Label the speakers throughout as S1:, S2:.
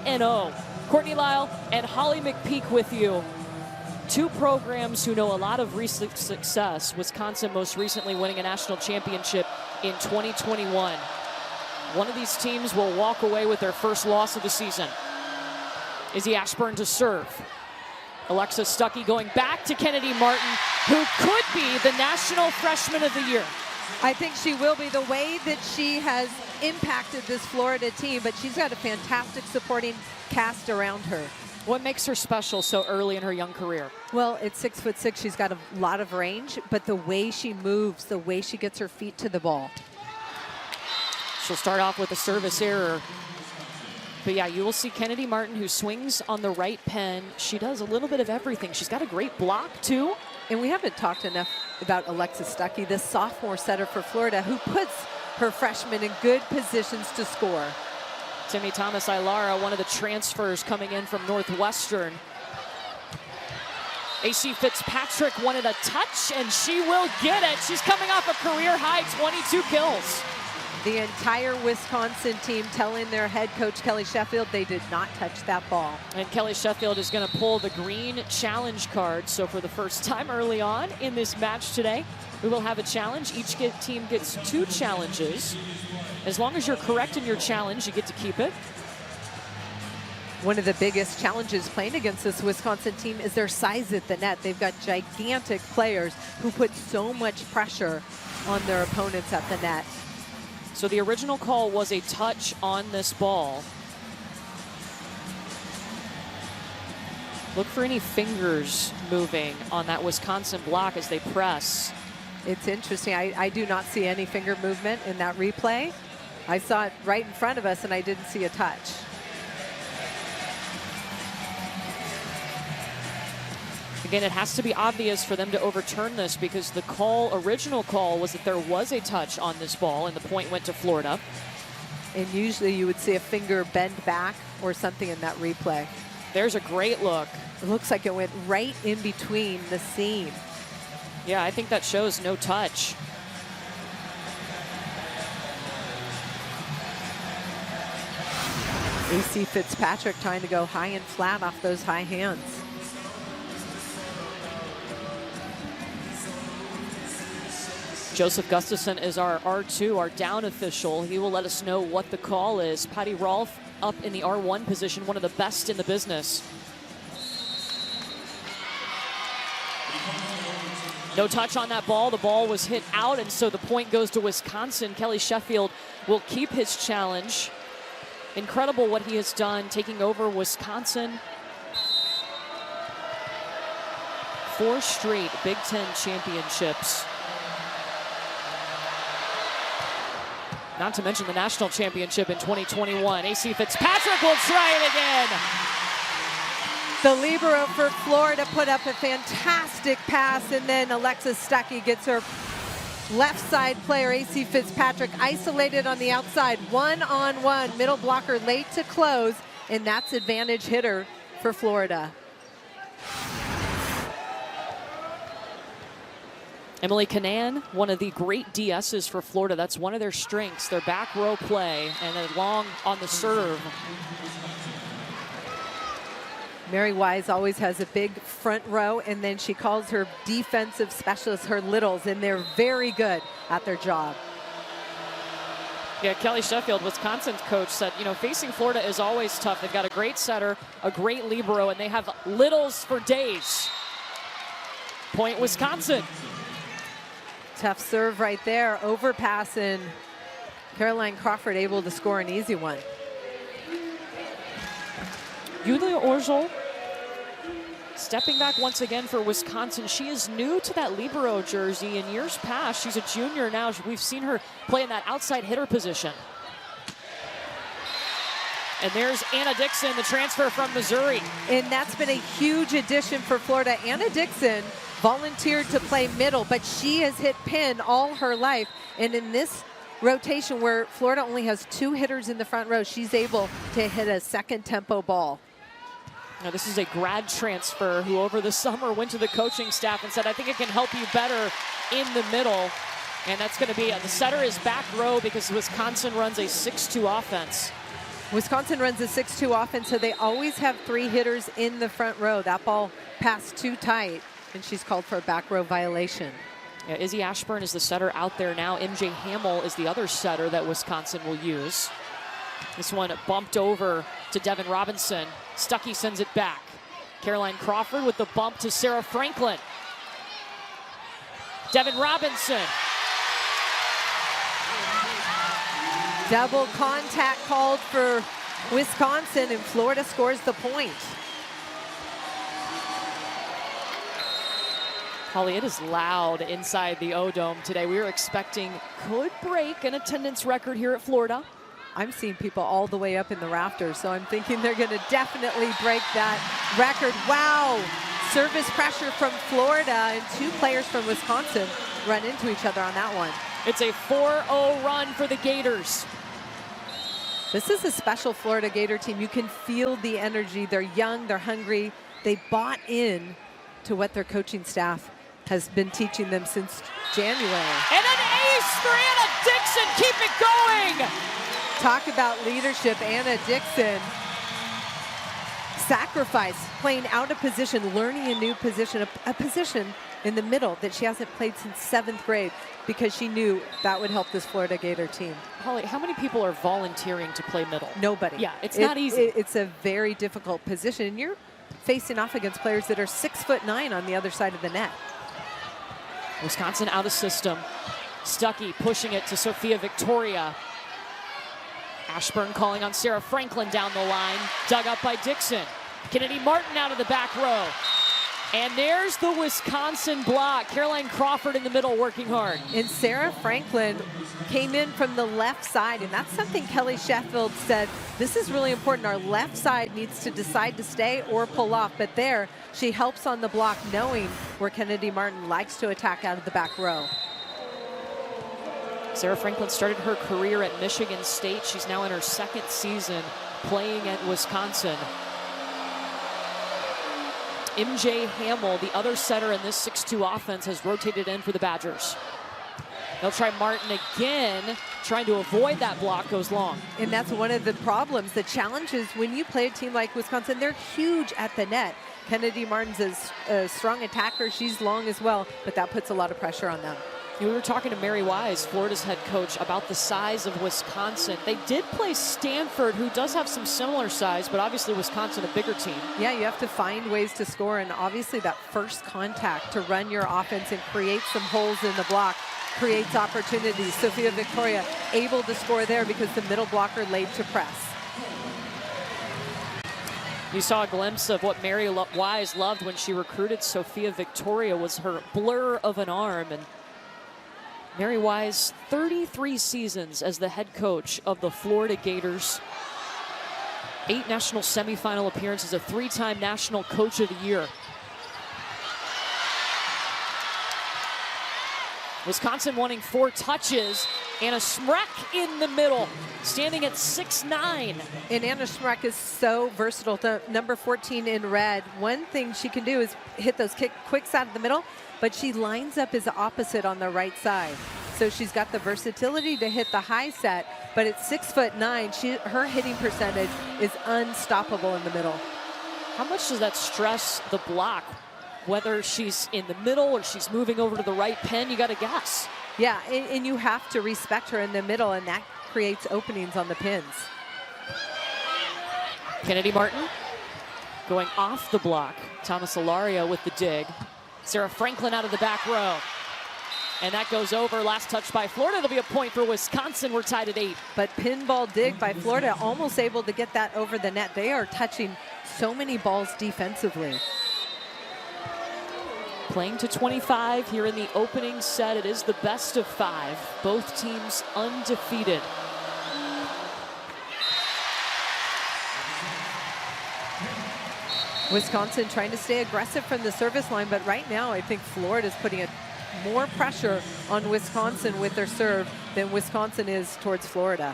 S1: 8-0. Courtney Lyle and Holly McPeak with you. Two programs who know a lot of recent success. Wisconsin most recently winning a national championship in 2021. One of these teams will walk away with their first loss of the season. Izzy Ashburn to serve. Alexa Stuckey going back to Kennedy Martin, who could be the National Freshman of the Year.
S2: I think she will be, the way that she has impacted this Florida team, but she's got a fantastic supporting cast around her.
S1: What makes her special so early in her young career?
S2: Well, at 6'6", she's got a lot of range, but the way she moves, the way she gets her feet to the ball.
S1: She'll start off with a service error. But yeah, you will see Kennedy Martin, who swings on the right pen. She does a little bit of everything. She's got a great block, too.
S2: And we haven't talked enough about Alexa Stuckey, this sophomore setter for Florida, who puts her freshmen in good positions to score.
S1: Timmy Thomas Ilara, one of the transfers coming in from Northwestern. AC Fitzpatrick wanted a touch, and she will get it. She's coming off a career-high 22 kills.
S2: The entire Wisconsin team telling their head coach, Kelly Sheffield, they did not touch that ball.
S1: And Kelly Sheffield is going to pull the green challenge card. So for the first time early on in this match today, we will have a challenge. Each team gets 2 challenges. As long as you're correct in your challenge, you get to keep it.
S2: One of the biggest challenges playing against this Wisconsin team is their size at the net. They've got gigantic players who put so much pressure on their opponents at the net.
S1: So the original call was a touch on this ball. Look for any fingers moving on that Wisconsin block as they press.
S2: It's interesting. I do not see any finger movement in that replay. I saw it right in front of us and I didn't see a touch.
S1: Again, it has to be obvious for them to overturn this because the original call was that there was a touch on this ball and the point went to Florida.
S2: And usually you would see a finger bend back or something in that replay.
S1: There's a great look.
S2: It looks like it went right in between the seam.
S1: Yeah, I think that shows no touch.
S2: AC Fitzpatrick trying to go high and flat off those high hands.
S1: Joseph Gustafson is our R2, our down official. He will let us know what the call is. Patty Rolfe up in the R1 position, one of the best in the business. No touch on that ball. The ball was hit out, and so the point goes to Wisconsin. Kelly Sheffield will keep his challenge. Incredible what he has done, taking over Wisconsin. 4 straight Big Ten championships. Not to mention the national championship in 2021. AC Fitzpatrick will try it again.
S2: The libero for Florida put up a fantastic pass, and then Alexa Stuckey gets her left side player, AC Fitzpatrick, isolated on the outside. 1-on-1, middle blocker late to close, and that's advantage hitter for Florida.
S1: Emily Canan, one of the great DSs for Florida. That's one of their strengths, their back row play, and then long on the serve.
S2: Mary Wise always has a big front row, and then she calls her defensive specialists her littles, and they're very good at their job.
S1: Yeah, Kelly Sheffield, Wisconsin's coach, said, you know, facing Florida is always tough. They've got a great setter, a great libero, and they have littles for days. Point Wisconsin.
S2: Tough serve right there, overpass, and Caroline Crawford able to score an easy one.
S1: Yulia Orzel stepping back once again for Wisconsin. She is new to that libero jersey. In years past, she's a junior now. We've seen her play in that outside hitter position. And there's Anna Dixon, the transfer from Missouri.
S2: And that's been a huge addition for Florida. Anna Dixon volunteered to play middle, but she has hit pin all her life. And in this rotation where Florida only has 2 hitters in the front row, she's able to hit a second tempo ball.
S1: Now this is a grad transfer who over the summer went to the coaching staff and said, I think it can help you better in the middle. And that's going to be, the setter is back row because Wisconsin runs a 6-2 offense.
S2: Wisconsin runs a 6-2 offense, so they always have 3 hitters in the front row. That ball passed too tight, and she's called for a back row violation.
S1: Yeah, Izzy Ashburn is the setter out there now. MJ Hamill is the other setter that Wisconsin will use. This one bumped over to Devin Robinson. Stuckey sends it back. Caroline Crawford with the bump to Sarah Franklin. Devin Robinson.
S2: Double contact called for Wisconsin, and Florida scores the point.
S1: Holly, it is loud inside the O-Dome today. We are expecting could break an attendance record here at Florida.
S2: I'm seeing people all the way up in the rafters, so I'm thinking they're going to definitely break that record. Wow! Service pressure from Florida, and 2 players from Wisconsin run into each other on that one.
S1: It's a 4-0 run for the Gators.
S2: This is a special Florida Gator team. You can feel the energy. They're young, they're hungry. They bought in to what their coaching staff has been teaching them since January.
S1: And an ace for Anna Dixon. Keep it going.
S2: Talk about leadership, Anna Dixon. Sacrifice, playing out of position, learning a new position, a position in the middle that she hasn't played since 7th grade, because she knew that would help this Florida Gator team.
S1: Holly, how many people are volunteering to play middle?
S2: Nobody.
S1: Yeah, it's not easy.
S2: It's a very difficult position, and you're facing off against players that are 6'9" on the other side of the net.
S1: Wisconsin out of system. Stuckey pushing it to Sophia Victoria. Ashburn calling on Sarah Franklin down the line. Dug up by Dixon. Kennedy Martin out of the back row. And there's the Wisconsin block. Caroline Crawford in the middle working hard.
S2: And Sarah Franklin came in from the left side, and that's something Kelly Sheffield said. This is really important. Our left side needs to decide to stay or pull off. But there, she helps on the block, knowing where Kennedy Martin likes to attack out of the back row.
S1: Sarah Franklin started her career at Michigan State. She's now in her 2nd season playing at Wisconsin. MJ Hamill, the other setter in this 6-2 offense, has rotated in for the Badgers. They'll try Martin again, trying to avoid that block, goes long.
S2: And that's one of the problems. The challenge is when you play a team like Wisconsin, they're huge at the net. Kennedy Martin's a strong attacker. She's long as well, but that puts a lot of pressure on them.
S1: We were talking to Mary Wise, Florida's head coach, about the size of Wisconsin. They did play Stanford, who does have some similar size, but obviously Wisconsin a bigger team.
S2: Yeah, you have to find ways to score, and obviously that first contact to run your offense and create some holes in the block creates opportunities. Sophia Victoria able to score there because the middle blocker laid to press.
S1: You saw a glimpse of what Mary Wise loved when she recruited Sophia Victoria, was her blur of an arm. And Mary Wise, 33 seasons as the head coach of the Florida Gators. 8 national semifinal appearances, a 3-time National Coach of the Year. Wisconsin wanting 4 touches. Anna Smrek in the middle, standing at 6'9".
S2: And Anna Smrek is so versatile. The number 14 in red, one thing she can do is hit those quicks out of the middle, but she lines up as opposite on the right side. So she's got the versatility to hit the high set, but at 6'9", her hitting percentage is unstoppable in the middle.
S1: How much does that stress the block? Whether she's in the middle or she's moving over to the right pin, you got to guess.
S2: Yeah, and you have to respect her in the middle, and that creates openings on the pins.
S1: Kennedy Martin going off the block. Thomas Ilaria with the dig. Sarah Franklin out of the back row. And that goes over. Last touch by Florida. It'll be a point for Wisconsin. We're tied at 8.
S2: But pinball dig by Florida, almost able to get that over the net. They are touching so many balls defensively.
S1: Playing to 25 here in the opening set. It is the best of 5. Both teams undefeated.
S2: Wisconsin trying to stay aggressive from the service line, but right now I think Florida's putting more pressure on Wisconsin with their serve than Wisconsin is towards Florida.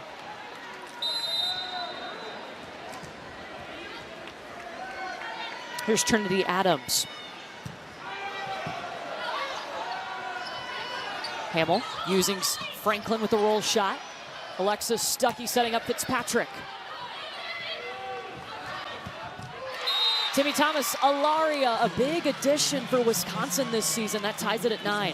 S1: Here's Trinity Adams. Hamill using Franklin with the roll shot. Alexis Stuckey setting up Fitzpatrick. Timmy Thomas, Alaria, a big addition for Wisconsin this season. That ties it at 9.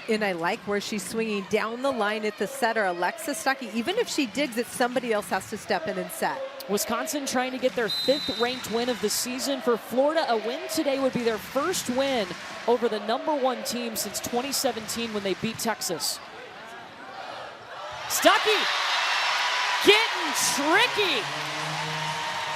S2: And I like where she's swinging down the line at the setter, Alexa Stuckey. Even if she digs it, somebody else has to step in and set.
S1: Wisconsin trying to get their 5th ranked win of the season. For Florida, a win today would be their first win over the #1 team since 2017 when they beat Texas. Stuckey getting tricky.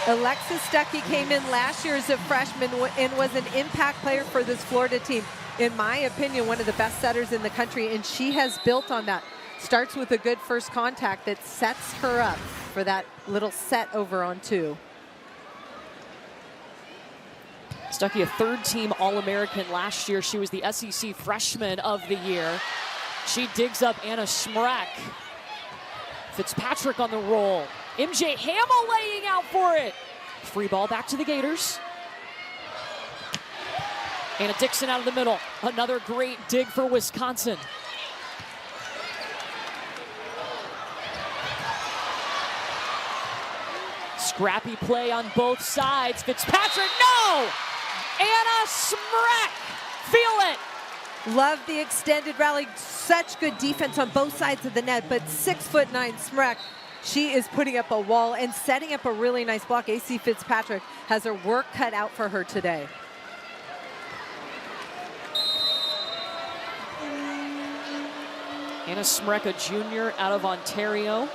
S2: Alexa Stuckey came in last year as a freshman and was an impact player for this Florida team. In my opinion, one of the best setters in the country, and she has built on that. Starts with a good first contact that sets her up for that little set over on 2.
S1: Stuckey, a 3rd-team All-American last year. She was the SEC Freshman of the Year. She digs up Anna Smrek. Fitzpatrick on the roll. MJ Hamill laying out for it. Free ball back to the Gators. Anna Dixon out of the middle. Another great dig for Wisconsin. Scrappy play on both sides. Fitzpatrick, no! Anna Smrek, feel it.
S2: Love the extended rally. Such good defense on both sides of the net, but 6'9" Smrek, she is putting up a wall and setting up a really nice block. AC Fitzpatrick has her work cut out for her today.
S1: Anna Smrek, a junior out of Ontario.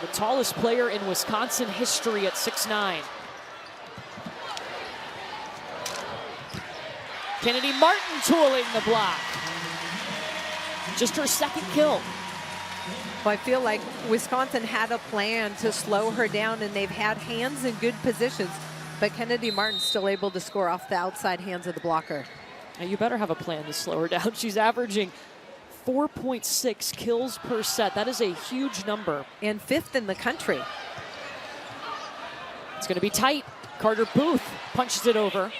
S1: The tallest player in Wisconsin history at 6'9". Kennedy Martin tooling the block. Just her 2nd kill.
S2: Well, I feel like Wisconsin had a plan to slow her down, and they've had hands in good positions, but Kennedy Martin's still able to score off the outside hands of the blocker.
S1: Now you better have a plan to slow her down. She's averaging 4.6 kills per set. That is a huge number.
S2: And 5th in the country.
S1: It's going to be tight. Carter Booth punches it over.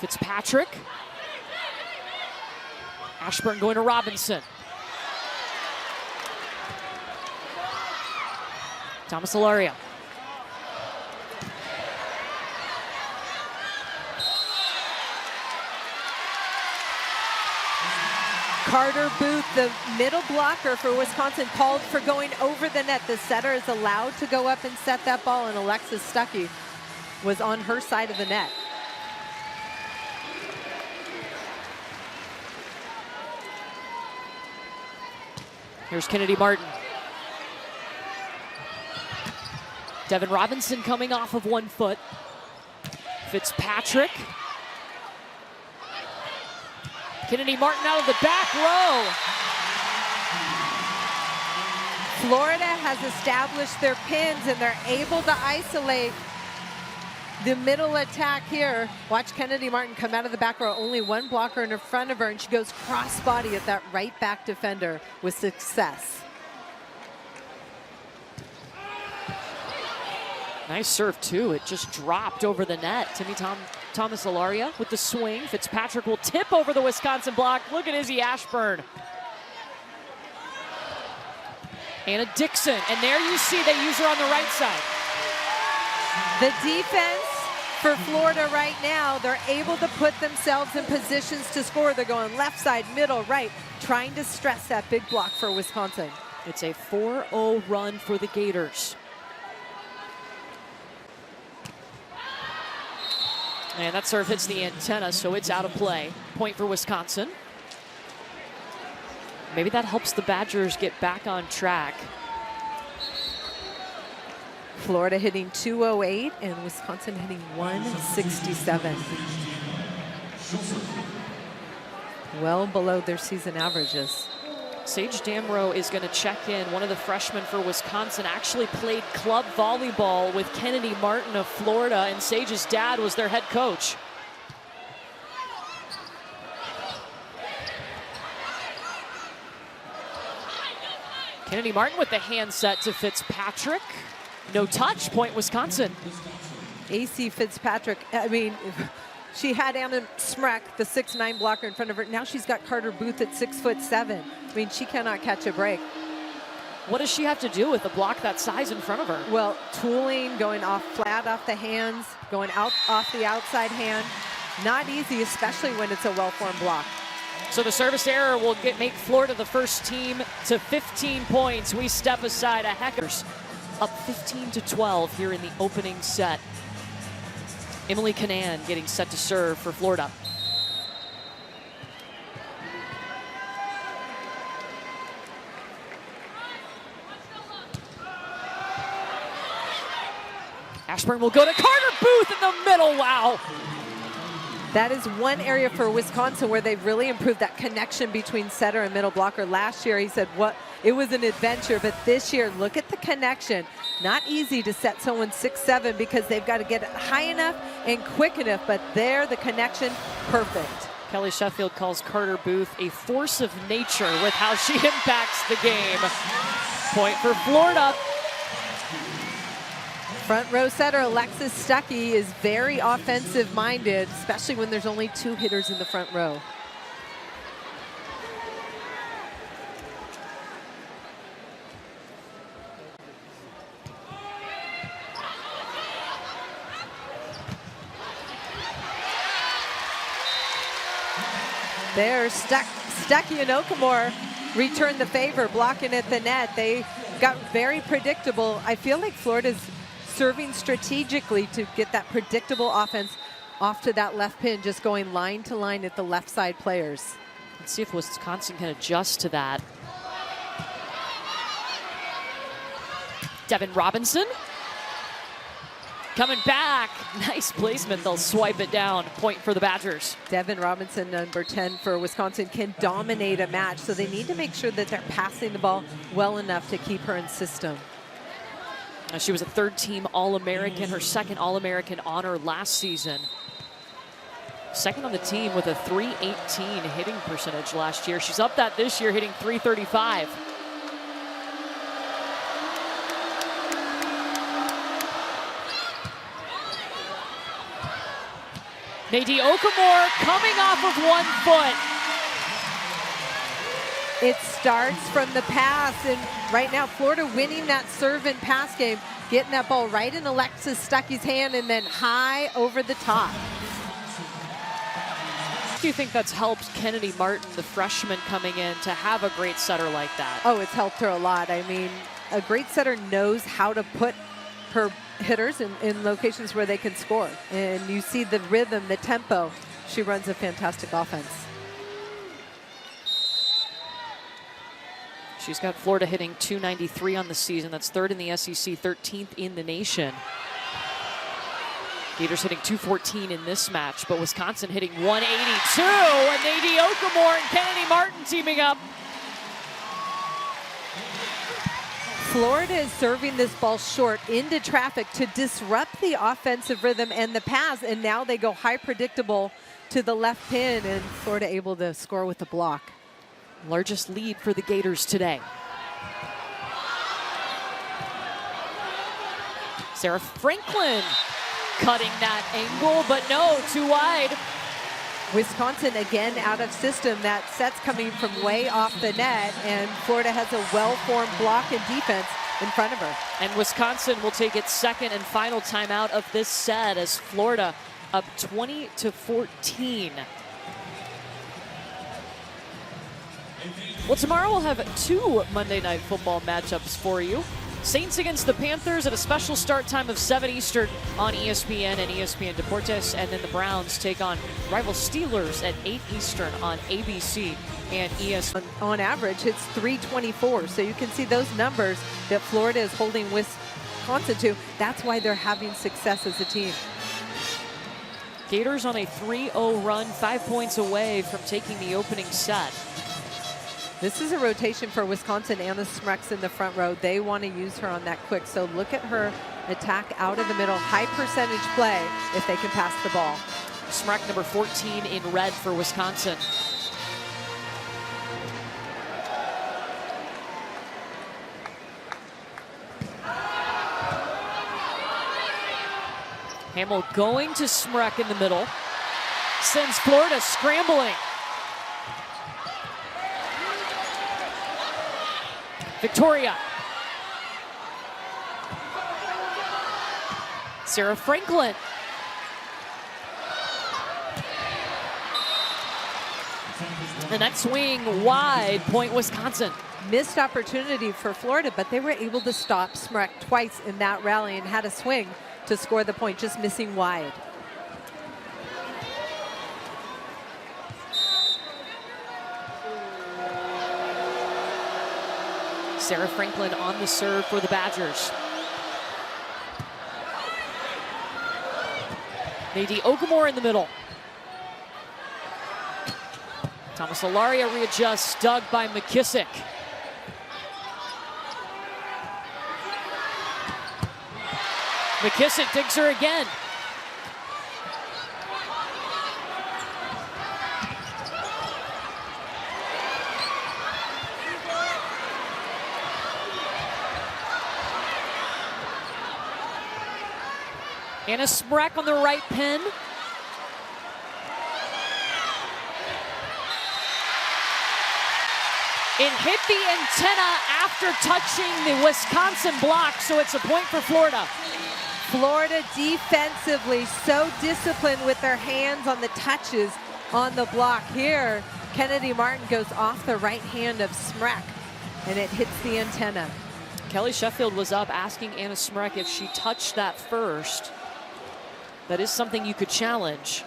S1: Fitzpatrick. Ashburn going to Robinson. Thomas Alaria.
S2: Carter Booth, the middle blocker for Wisconsin, called for going over the net. The setter is allowed to go up and set that ball, and Alexis Stuckey was on her side of the net.
S1: Here's Kennedy Martin. Devin Robinson coming off of 1 foot. Fitzpatrick. Kennedy Martin out of the back row.
S2: Florida has established their pins, and they're able to isolate the middle attack here. Watch Kennedy Martin come out of the back row. Only 1 blocker in front of her, and she goes cross-body at that right back defender with success.
S1: Nice serve, too. It just dropped over the net. Thomas Alaria with the swing. Fitzpatrick will tip over the Wisconsin block. Look at Izzy Ashburn. Anna Dixon, and there you see they use her on the right side.
S2: The defense for Florida right now, they're able to put themselves in positions to score. They're going left side, middle, right, trying to stress that big block for Wisconsin.
S1: It's a 4-0 run for the Gators. And that serve hits the antenna, so it's out of play. Point for Wisconsin. Maybe that helps the Badgers get back on track.
S2: Florida hitting 208 and Wisconsin hitting 167. Well below their season averages.
S1: Sage Damrow is going to check in. One of the freshmen for Wisconsin actually played club volleyball with Kennedy Martin of Florida, and Sage's dad was their head coach. Kennedy Martin with the hand set to Fitzpatrick. No touch, point Wisconsin.
S2: AC Fitzpatrick, I mean, she had Anna Smrek, the 6'9" blocker in front of her. Now she's got Carter Booth at 6'7". I mean, she cannot catch a break.
S1: What does she have to do with a block that size in front of her?
S2: Well, tooling, going off flat off the hands, going out off the outside hand. Not easy, especially when it's a well-formed block.
S1: So the service error will make Florida the first team to 15 points. We step aside. Hackers up 15-12 here in the opening set. Emily Canan getting set to serve for Florida. Ashburn will go to Carter Booth in the middle. Wow.
S2: That is one area for Wisconsin where they've really improved that connection between setter and middle blocker. Last year, he said, it was an adventure, but this year, look at the connection. Not easy to set someone 6'7" because they've got to get it high enough and quick enough, but there, the connection, perfect.
S1: Kelly Sheffield calls Carter Booth a force of nature with how she impacts the game. Point for Florida.
S2: Front row setter Alexis Stuckey is very offensive minded, especially when there's only 2 hitters in the front row. There's Stuckey and Okamore return the favor, blocking at the net. They got very predictable. I feel like Florida's serving strategically to get that predictable offense off to that left pin, just going line to line at the left side players.
S1: Let's see if Wisconsin can adjust to that. Devin Robinson coming back. Nice placement. They'll swipe it down. Point for the Badgers.
S2: Devin Robinson, number 10 for Wisconsin, can dominate a match, so they need to make sure that they're passing the ball well enough to keep her in system.
S1: She was a third-team All-American, her second All-American honor last season. Second on the team with a .318 hitting percentage last year. She's up that this year, hitting .335. Nadie Okamore coming off of 1 foot.
S2: It starts from the pass, and right now Florida winning that serve and pass game, getting that ball right in Alexis Stuckey's hand and then high over the top.
S1: Do you think that's helped Kennedy Martin, the freshman coming in, to have a great setter like that?
S2: Oh, it's helped her a lot. I mean, a great setter knows how to put her hitters in locations where they can score. And you see the rhythm, the tempo. She runs a fantastic offense.
S1: She's got Florida hitting .293 on the season. That's third in the SEC, 13th in the nation. Gators hitting .214 in this match, but Wisconsin hitting .182. And Nadie Okamore and Kennedy Martin teaming up.
S2: Florida is serving this ball short into traffic to disrupt the offensive rhythm and the pass, and now they go high predictable to the left pin, and Florida able to score with the block.
S1: Largest lead for the Gators today. Sarah Franklin cutting that angle, but no, too wide.
S2: Wisconsin again out of system. That set's coming from way off the net, and Florida has a well-formed block and defense in front of her.
S1: And Wisconsin will take its second and final timeout of this set as Florida up 20-14. Well, tomorrow we'll have 2 Monday Night Football matchups for you. Saints against the Panthers at a special start time of 7 Eastern on ESPN and ESPN Deportes. And then the Browns take on rival Steelers at 8 Eastern on ABC and ESPN.
S2: On average, it's .324. So you can see those numbers that Florida is holding Wisconsin to. That's why they're having success as a team.
S1: Gators on a 3-0 run, 5 points away from taking the opening set.
S2: This is a rotation for Wisconsin. Anna Smrek's in the front row. They want to use her on that quick. So look at her attack out of the middle. High percentage play if they can pass the ball.
S1: Smrek, number 14 in red for Wisconsin. Hamill going to Smrek in the middle. Sends Florida scrambling. Victoria Sarah Franklin. The net swing wide, point Wisconsin.
S2: Missed opportunity for Florida, but they were able to stop Smrek twice in that rally and had a swing to score the point, just missing wide.
S1: Sarah Franklin on the serve for the Badgers. Nadie Okamore in the middle. Thomas Ilaria readjusts, dug by McKissick. McKissick digs her again. Anna Smrek on the right pin. It hit the antenna after touching the Wisconsin block, so it's a point for Florida.
S2: Florida defensively so disciplined with their hands on the touches on the block. Here, Kennedy Martin goes off the right hand of Smrek, and it hits the antenna.
S1: Kelly Sheffield was up asking Anna Smrek if she touched that first. That is something you could challenge.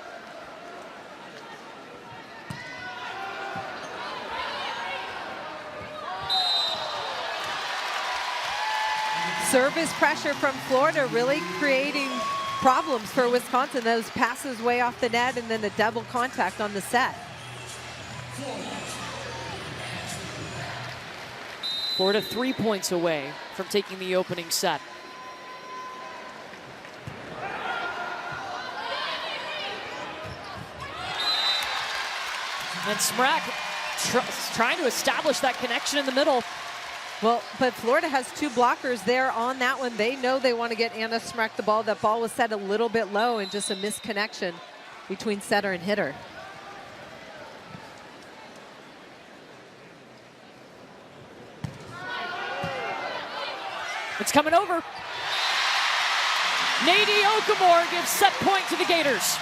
S2: Service pressure from Florida really creating problems for Wisconsin. Those passes way off the net and then the double contact on the set.
S1: Florida 3 points away from taking the opening set. And Smrek trying to establish that connection in the middle.
S2: Well, but Florida has two blockers there on that one. They know they want to get Anna Smrek the ball. That ball was set a little bit low and just a misconnection between setter and hitter.
S1: It's coming over. Nadie Okamore gives set point to the Gators.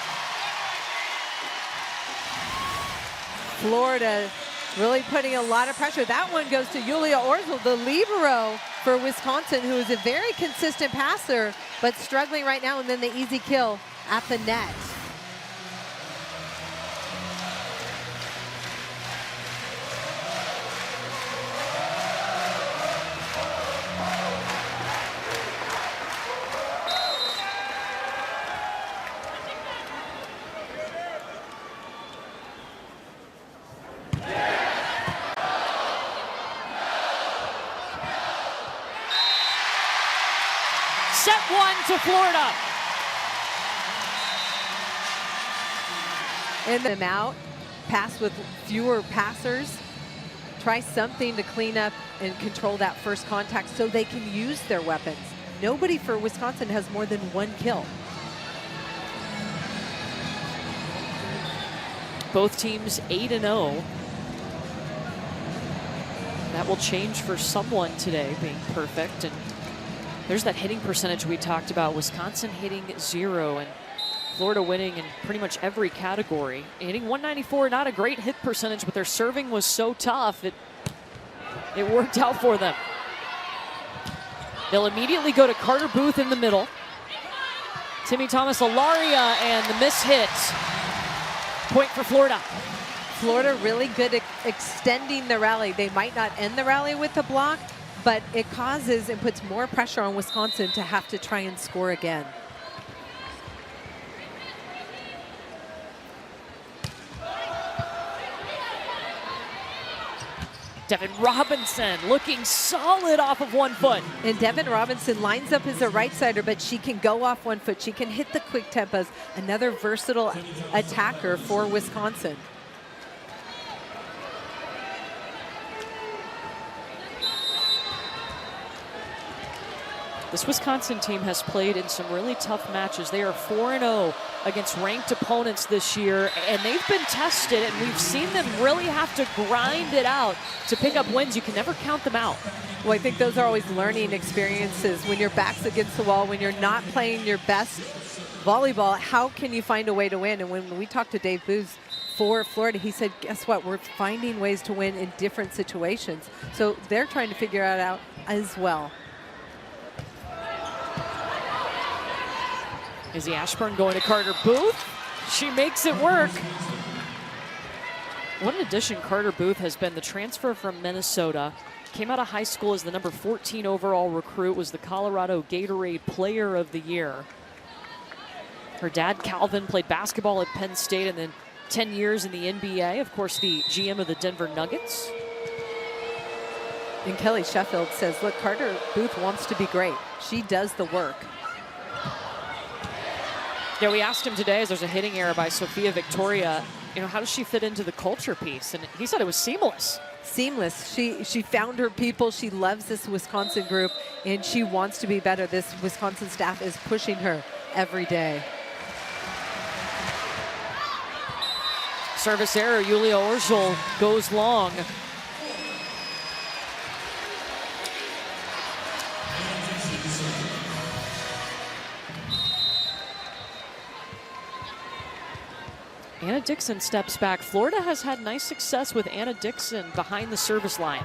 S2: Florida really putting a lot of pressure. That one goes to Julia Orzel, the libero for Wisconsin, who is a very consistent passer, but struggling right now, and then the easy kill at the net.
S1: Set one to Florida.
S2: And them out, pass with fewer passers. Try something to clean up and control that first contact so they can use their weapons. Nobody for Wisconsin has more than one kill.
S1: Both teams 8-0. That will change for someone today, being perfect. And there's that hitting percentage we talked about. Wisconsin hitting 0 and Florida winning in pretty much every category. Hitting 194, not a great hit percentage, but their serving was so tough, it worked out for them. They'll immediately go to Carter Booth in the middle. Timmy Thomas Ilaria and the miss hit. Point for Florida.
S2: Florida really good at extending the rally. They might not end the rally with the block, but it causes and puts more pressure on Wisconsin to have to try and score again.
S1: Devin Robinson looking solid off of 1 foot.
S2: And Devin Robinson lines up as a right-sider, but she can go off 1 foot. She can hit the quick tempos. Another versatile attacker for Wisconsin.
S1: This Wisconsin team has played in some really tough matches. They are 4-0 against ranked opponents this year, and they've been tested, and we've seen them really have to grind it out to pick up wins. You can never count them out.
S2: Well, I think those are always learning experiences. When your back's against the wall, when you're not playing your best volleyball, how can you find a way to win? And when we talked to Dave Booz for Florida, he said, guess what? We're finding ways to win in different situations. So they're trying to figure it out as well.
S1: Izzy Ashburn going to Carter Booth. She makes it work. What an addition Carter Booth has been. The transfer from Minnesota. Came out of high school as the number 14 overall recruit. Was the Colorado Gatorade Player of the Year. Her dad, Calvin, played basketball at Penn State and then 10 years in the NBA. Of course, the GM of the Denver Nuggets.
S2: And Kelly Sheffield says, look, Carter Booth wants to be great. She does the work.
S1: Yeah, we asked him today as there's a hitting error by Sophia Victoria, how does she fit into the culture piece? And he said it was seamless.
S2: Seamless. She found her people. She loves this Wisconsin group, and she wants to be better. This Wisconsin staff is pushing her every day.
S1: Service error, Yulia Orzel goes long. Anna Dixon steps back. Florida has had nice success with Anna Dixon behind the service line.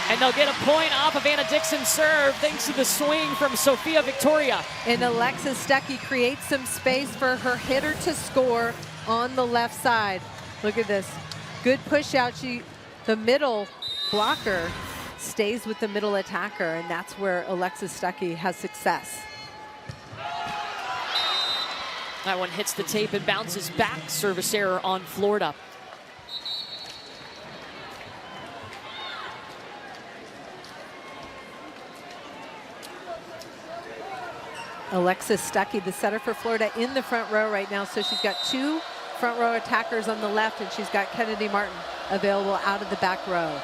S1: And they'll get a point off of Anna Dixon's serve thanks to the swing from Sophia Victoria.
S2: And Alexis Stuckey creates some space for her hitter to score on the left side. Look at this. Good push out. The middle blocker stays with the middle attacker, and that's where Alexis Stuckey has success.
S1: That one hits the tape and bounces back. Service error on Florida.
S2: Alexis Stuckey, the setter for Florida, in the front row right now. So she's got two front row attackers on the left, and she's got Kennedy Martin available out of the back row.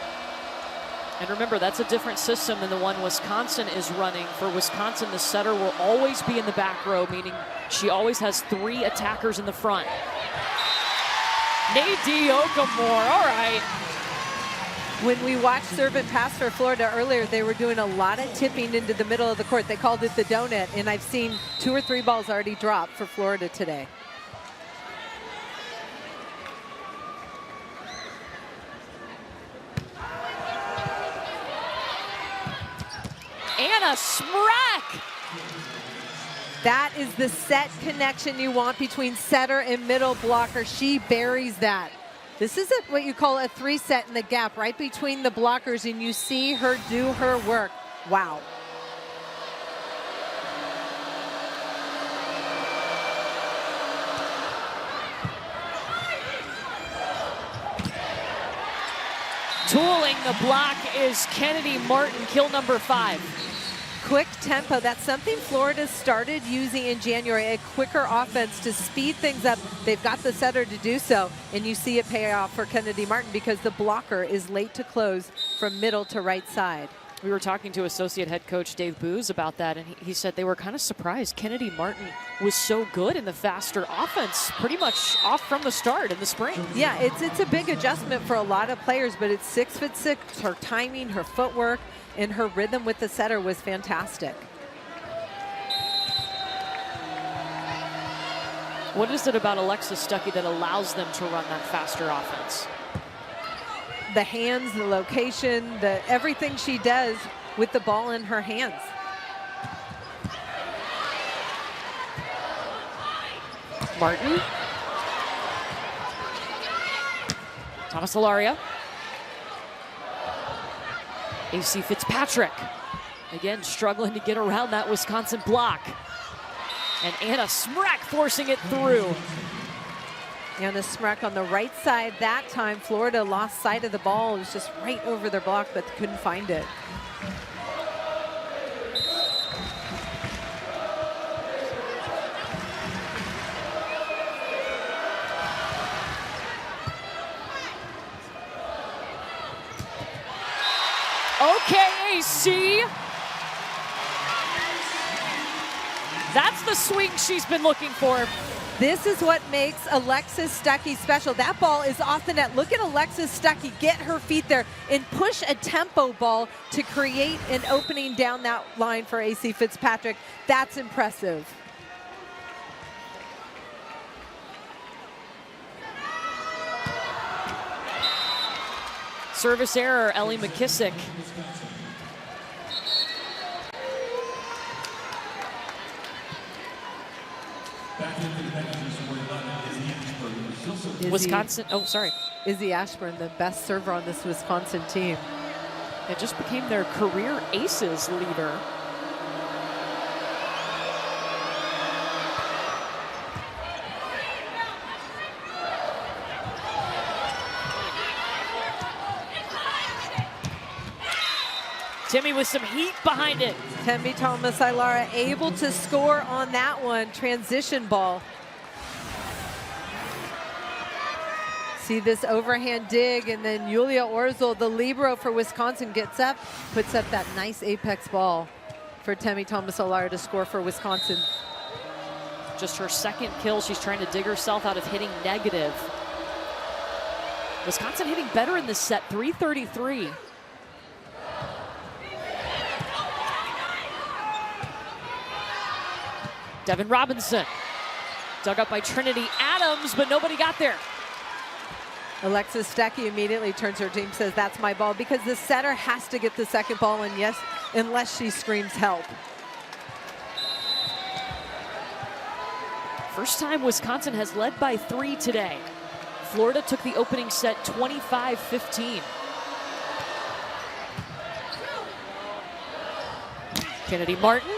S1: And remember, that's a different system than the one Wisconsin is running. For Wisconsin, the setter will always be in the back row, meaning she always has three attackers in the front. Nadine Okamore, all right.
S2: When we watched serve and pass for Florida earlier, they were doing a lot of tipping into the middle of the court. They called it the donut, and I've seen 2 or 3 balls already drop for Florida today.
S1: Anna Smrek.
S2: That is the set connection you want between setter and middle blocker. She buries that. This is what you call a 3-set in the gap right between the blockers, and you see her do her work. Wow.
S1: Tooling the block is Kennedy Martin, kill number 5.
S2: Quick tempo, that's something Florida started using in January, a quicker offense to speed things up. They've got the setter to do so, and you see it pay off for Kennedy Martin because the blocker is late to close from middle to right side.
S1: We were talking to associate head coach Dave Booz about that, and he said they were kind of surprised Kennedy Martin was so good in the faster offense, pretty much off from the start in the spring.
S2: Yeah, it's a big adjustment for a lot of players, but it's 6'6". Her timing, her footwork, and her rhythm with the setter was fantastic.
S1: What is it about Alexis Stuckey that allows them to run that faster offense?
S2: The hands, the location, everything she does with the ball in her hands.
S1: Martin. Thomas Ilaria. AC Fitzpatrick. Again, struggling to get around that Wisconsin block. And Anna Smrek forcing it through.
S2: Anna Smrek on the right side. That time, Florida lost sight of the ball. It was just right over their block, but couldn't find it.
S1: Okay, AC. That's the swing she's been looking for.
S2: This is what makes Alexis Stuckey special. That ball is off the net. Look at Alexis Stuckey get her feet there and push a tempo ball to create an opening down that line for AC Fitzpatrick. That's impressive.
S1: Service error, Ellie McKissick. Wisconsin, oh, sorry.
S2: Izzy Ashburn, the best server on this Wisconsin team.
S1: It just became their career aces leader. Timmy with some heat behind it.
S2: Tembi Thomas-Ilara able to score on that one. Transition ball. See this overhand dig, and then Julia Orzel, the libero for Wisconsin, gets up, puts up that nice apex ball for Tembi Thomas-Ilara to score for Wisconsin.
S1: Just her second kill. She's trying to dig herself out of hitting negative. Wisconsin hitting better in this set, 333. Devin Robinson, dug up by Trinity Adams, but nobody got there.
S2: Alexis Stuckey immediately turns to her team, says, that's my ball, because the setter has to get the second ball, and yes, unless she screams help.
S1: First time Wisconsin has led by 3 today. Florida took the opening set 25-15. Kennedy Martin.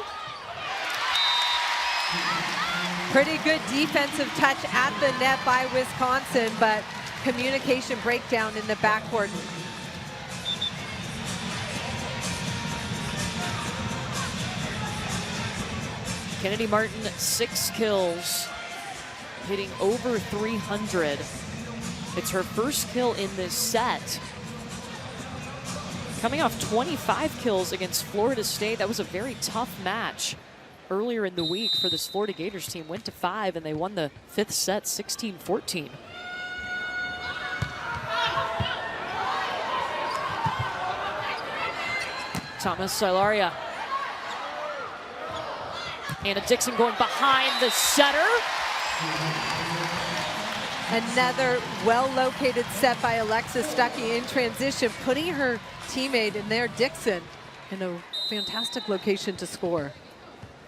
S2: Pretty good defensive touch at the net by Wisconsin, but communication breakdown in the backcourt.
S1: Kennedy Martin, 6 kills, hitting over 300. It's her first kill in this set. Coming off 25 kills against Florida State. That was a very tough match earlier in the week for this Florida Gators team. Went to 5 and they won the 5th set 16-14. Thomas-Ilara. Anna Dixon going behind the setter.
S2: Another well-located set by Alexis Stuckey in transition, putting her teammate in there, Dixon, in a fantastic location to score.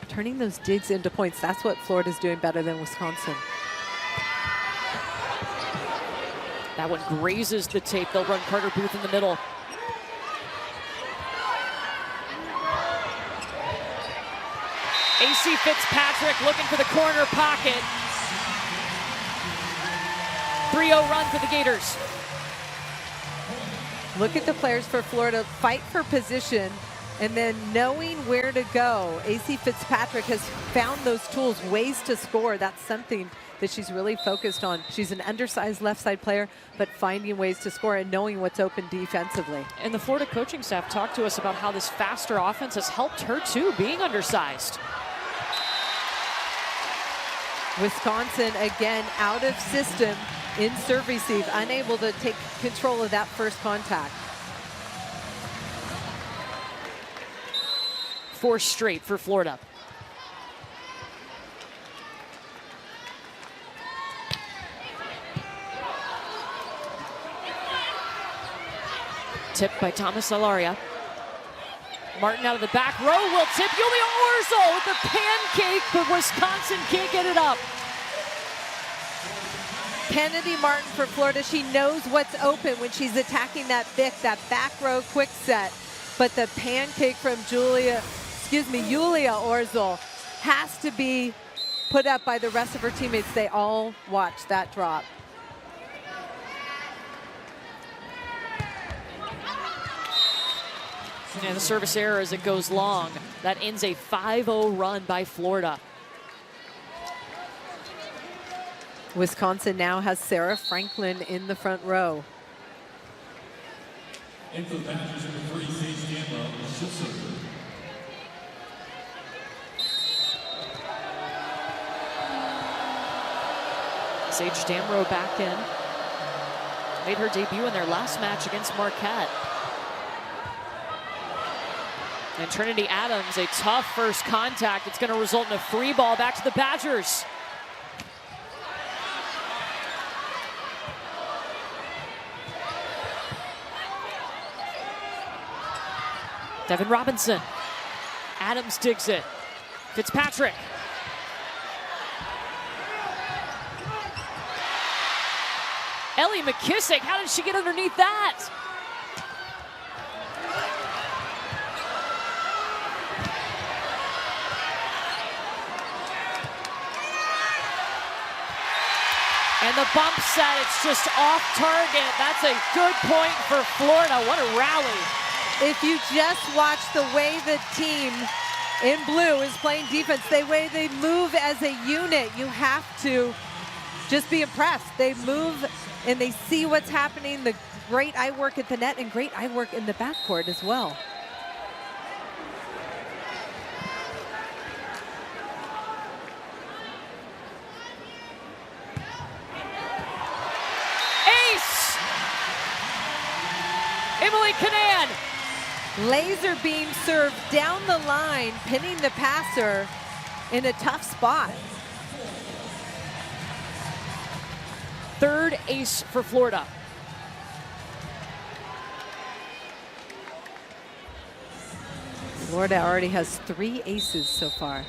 S2: Turning those digs into points, that's what Florida's doing better than Wisconsin.
S1: That one grazes the tape. They'll run Carter Booth in the middle. AC Fitzpatrick looking for the corner pocket. 3-0 run for the Gators.
S2: Look at the players for Florida fight for position and then knowing where to go. AC Fitzpatrick has found those tools, ways to score. That's something that she's really focused on. She's an undersized left side player, but finding ways to score and knowing what's open defensively.
S1: And the Florida coaching staff talked to us about how this faster offense has helped her too, being undersized.
S2: Wisconsin again out of system in serve receive, unable to take control of that first contact.
S1: 4 straight for Florida. Tipped by Thomas-Ilara. Martin out of the back row will tip. Julia Orzel with the pancake, but Wisconsin can't get it up.
S2: Kennedy Martin for Florida, she knows what's open when she's attacking that Vic, that back row quick set. But the pancake from Julia Orzel has to be put up by the rest of her teammates. They all watch that drop.
S1: And the service error as it goes long. That ends a 5-0 run by Florida.
S2: Wisconsin now has Sarah Franklin in the front row.
S3: And for the Badgers, number 3, Sage Gamma, she'll serve.
S1: Sage Damrow back in. Made her debut in their last match against Marquette. And Trinity Adams, a tough first contact. It's going to result in a free ball back to the Badgers. Devin Robinson. Adams digs it. Fitzpatrick. Ellie McKissick, how did she get underneath that? And the bump set, it's just off target. That's a good point for Florida. What a rally.
S2: If you just watch the way the team in blue is playing defense, the way they move as a unit, you have to just be impressed. They move and they see what's happening, the great eye work at the net and great eye work in the backcourt as well.
S1: Ace! Emily Canan.
S2: Laser beam serve down the line, pinning the passer in a tough spot.
S1: Third ace for Florida.
S2: Florida already has 3 aces so far.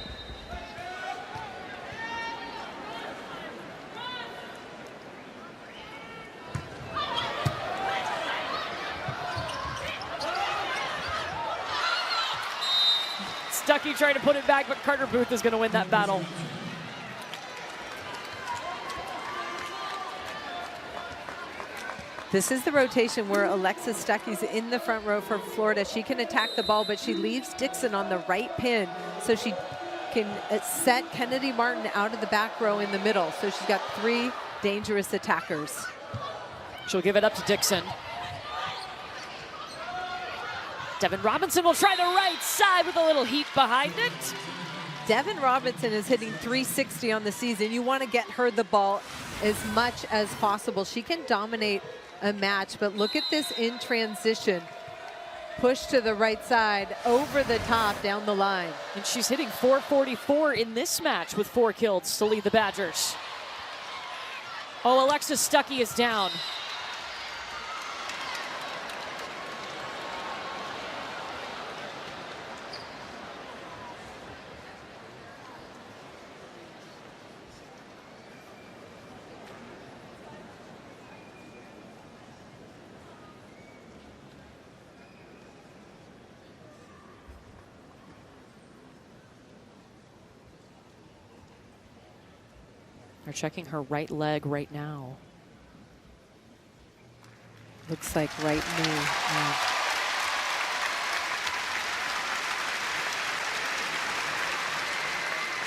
S1: Stuckey trying to put it back, but Carter Booth is going to win that battle.
S2: This is the rotation where Alexis Stuckey's in the front row for Florida. She can attack the ball, but she leaves Dixon on the right pin so she can set Kennedy Martin out of the back row in the middle. So she's got 3 dangerous attackers.
S1: She'll give it up to Dixon. Devin Robinson will try the right side with a little heat behind it.
S2: Devin Robinson is hitting .360 on the season. You want to get her the ball as much as possible. She can dominate a match, but look at this in transition. Push to the right side, over the top, down the line.
S1: And she's hitting .444 in this match with 4 kills to lead the Badgers. Oh, Alexis Stuckey is down. They're checking her right leg right now.
S2: Looks like right knee. Yeah.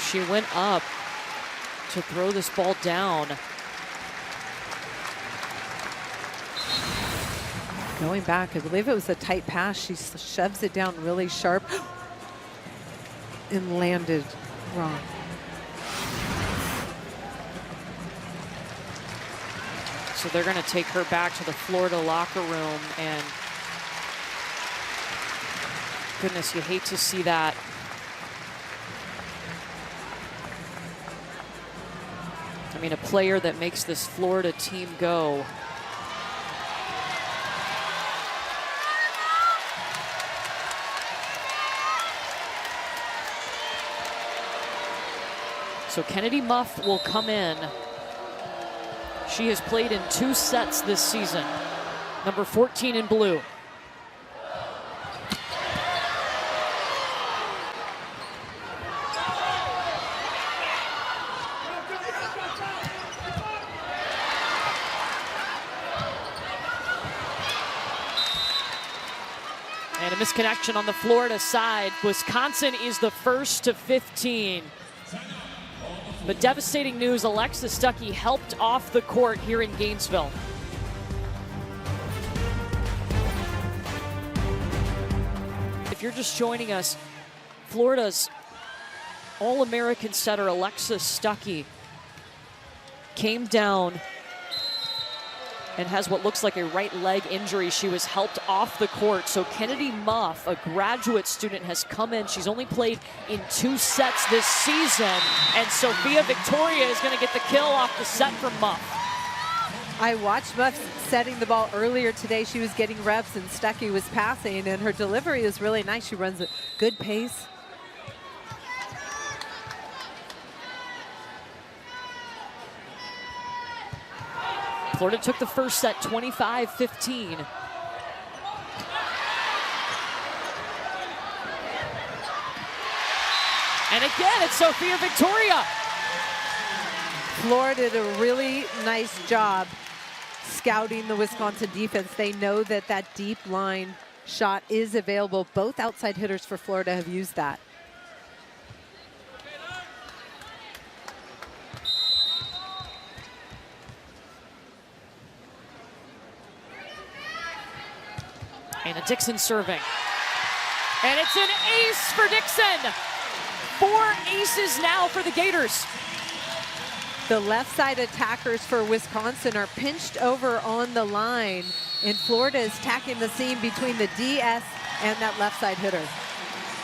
S1: She went up to throw this ball down.
S2: Going back, I believe it was a tight pass. She shoves it down really sharp and landed wrong.
S1: So they're going to take her back to the Florida locker room, and goodness, you hate to see that. I mean, a player that makes this Florida team go. So Kennedy Muff will come in. She has played in 2 sets this season. Number 14 in blue. And a misconnection on the Florida side. Wisconsin is the first to 15. But devastating news, Alexis Stuckey helped off the court here in Gainesville. you're just joining us, Florida's All-American setter Alexis Stuckey came down and has what looks like a right leg injury. She was helped off the court. So Kennedy Muff, a graduate student, has come in. She's only played in 2 sets this season. And Sophia Victoria is going to get the kill off the set from Muff.
S2: I watched Muff setting the ball earlier today. She was getting reps and Stuckey was passing, and her delivery is really nice. She runs a good pace.
S1: Florida took the first set 25-15. And again, it's Sophia Victoria.
S2: Florida did a really nice job scouting the Wisconsin defense. They know that that deep line shot is available. Both outside hitters for Florida have used that.
S1: And a Dixon serving. And it's an ace for Dixon. 4 aces now for the Gators.
S2: The left side attackers for Wisconsin are pinched over on the line, and Florida is tacking the seam between the DS and that left side hitter.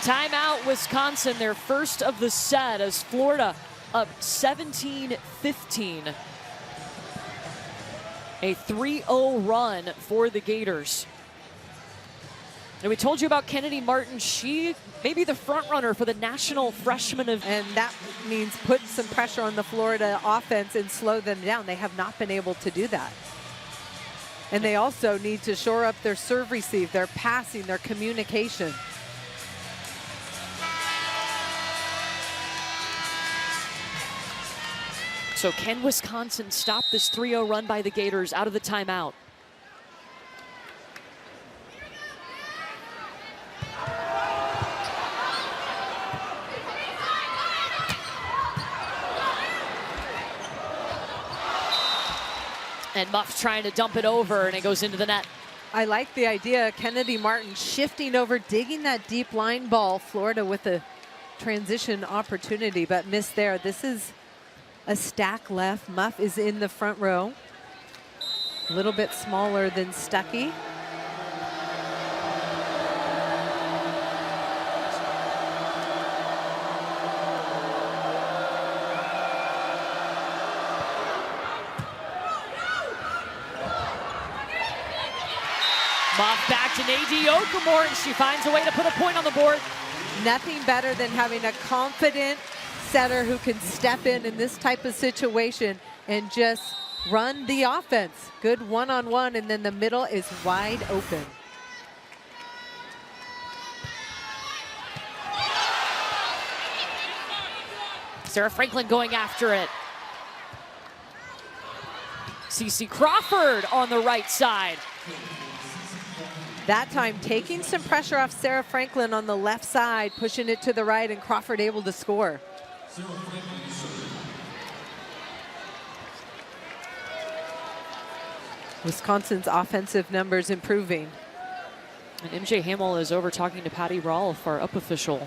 S1: Timeout, Wisconsin, their first of the set as Florida up 17-15. A 3-0 run for the Gators. And we told you about Kennedy Martin. She may be the front runner for the National Freshman of...
S2: And that means put some pressure on the Florida offense and slow them down. They have not been able to do that. And they also need to shore up their serve receive, their passing, their communication.
S1: So can Wisconsin stop this 3-0 run by the Gators out of the timeout? And Muff's trying to dump it over, and it goes into the net.
S2: I like the idea. Kennedy Martin shifting over, digging that deep line ball. Florida with a transition opportunity, but missed there. This is a stack left. Muff is in the front row. A little bit smaller than Stuckey.
S1: Muff back to Nadine Okamore, and she finds a way to put a point on the board.
S2: Nothing better than having a confident setter who can step in this type of situation and just run the offense. Good one-on-one, and then the middle is wide open.
S1: Sarah Franklin going after it. Cece Crawford on the right side.
S2: That time taking some pressure off Sarah Franklin on the left side, pushing it to the right, and Crawford able to score. Wisconsin's offensive numbers improving.
S1: And MJ Hamill is over talking to Patty Rolfe, our up official.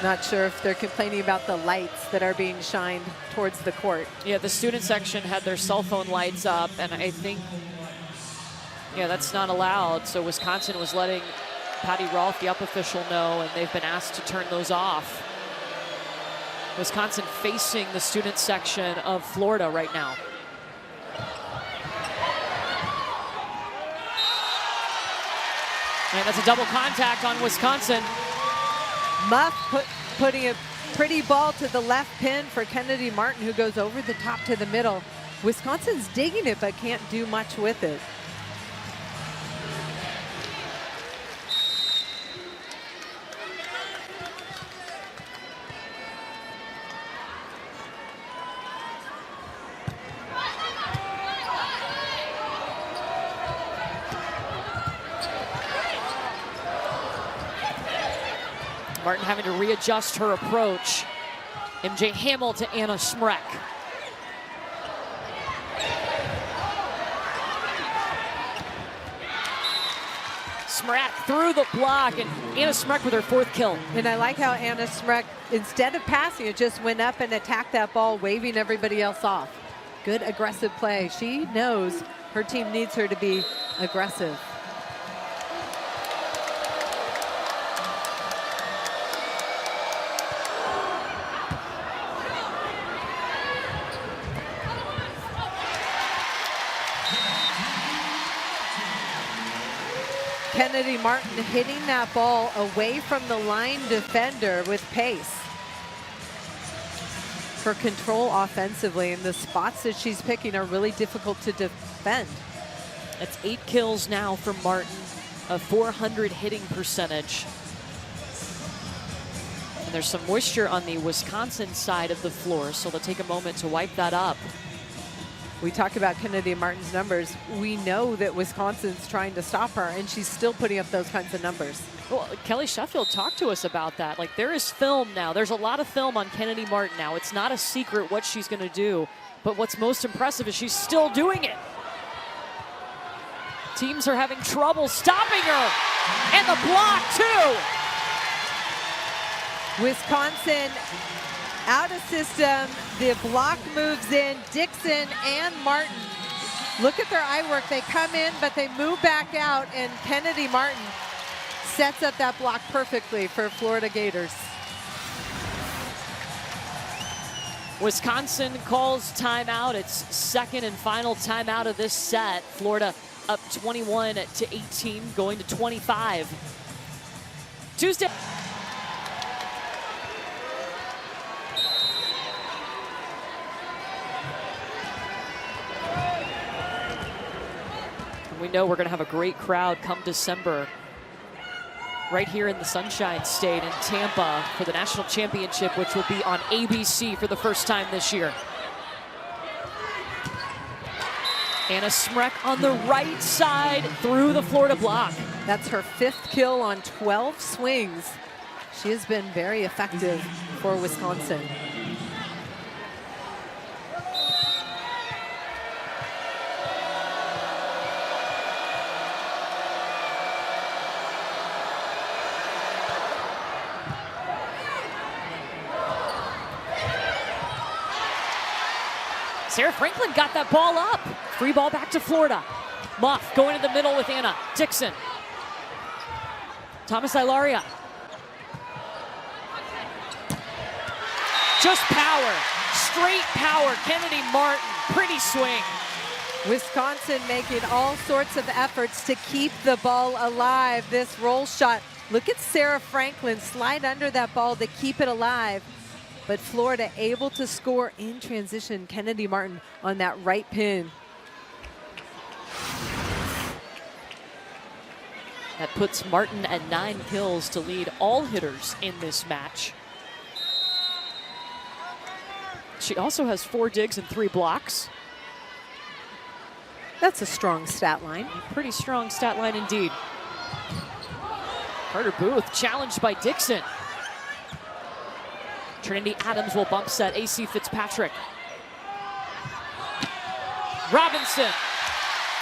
S2: Not sure if they're complaining about the lights that are being shined towards the court.
S1: Yeah, the student section had their cell phone lights up, and I think, yeah, that's not allowed. So Wisconsin was letting Patty Rolfe, the up official, know, and they've been asked to turn those off. Wisconsin facing the student section of Florida right now. And that's a double contact on Wisconsin.
S2: Muff putting a pretty ball to the left pin for Kennedy Martin, who goes over the top to the middle. Wisconsin's digging it, but can't do much with it.
S1: Martin having to readjust her approach. MJ Hamill to Anna Smrek. Smrek through the block, and Anna Smrek with her 4th kill.
S2: And I like how Anna Smrek, instead of passing it, just went up and attacked that ball, waving everybody else off. Good aggressive play. She knows her team needs her to be aggressive. Kennedy Martin hitting that ball away from the line defender with pace. Her control offensively, and the spots that she's picking are really difficult to defend.
S1: That's 8 kills now from Martin, a .400 hitting percentage. And there's some moisture on the Wisconsin side of the floor, so they'll take a moment to wipe that up.
S2: We talk about Kennedy Martin's numbers. We know that Wisconsin's trying to stop her, and she's still putting up those kinds of numbers.
S1: Well, Kelly Sheffield talked to us about that. Like, there is film now. There's a lot of film on Kennedy Martin now. It's not a secret what she's going to do, but what's most impressive is she's still doing it. Teams are having trouble stopping her, and the block, too.
S2: Wisconsin out of system. The block moves in. Dixon and Martin. Look at their eye work. They come in, but they move back out, and Kennedy Martin sets up that block perfectly for Florida Gators.
S1: Wisconsin calls timeout. It's 2nd and final timeout of this set. Florida up 21-18, going to 25. Tuesday. We know we're going to have a great crowd come December right here in the Sunshine State in Tampa for the national championship, which will be on ABC for the first time this year. Anna Smrek on the right side through the Florida block.
S2: That's her 5th kill on 12 swings. She has been very effective for Wisconsin.
S1: Sarah Franklin got that ball up. Free ball back to Florida. Muff going in the middle with Anna. Dixon. Thomas Ilaria. Just power. Straight power. Kennedy Martin. Pretty swing.
S2: Wisconsin making all sorts of efforts to keep the ball alive. This roll shot. Look at Sarah Franklin slide under that ball to keep it alive. But Florida able to score in transition. Kennedy Martin on that right pin.
S1: That puts Martin at 9 kills to lead all hitters in this match. She also has 4 digs and 3 blocks.
S2: That's a strong stat line.
S1: A pretty strong stat line indeed. Carter Booth challenged by Dixon. Trinity Adams will bump set AC Fitzpatrick. Robinson.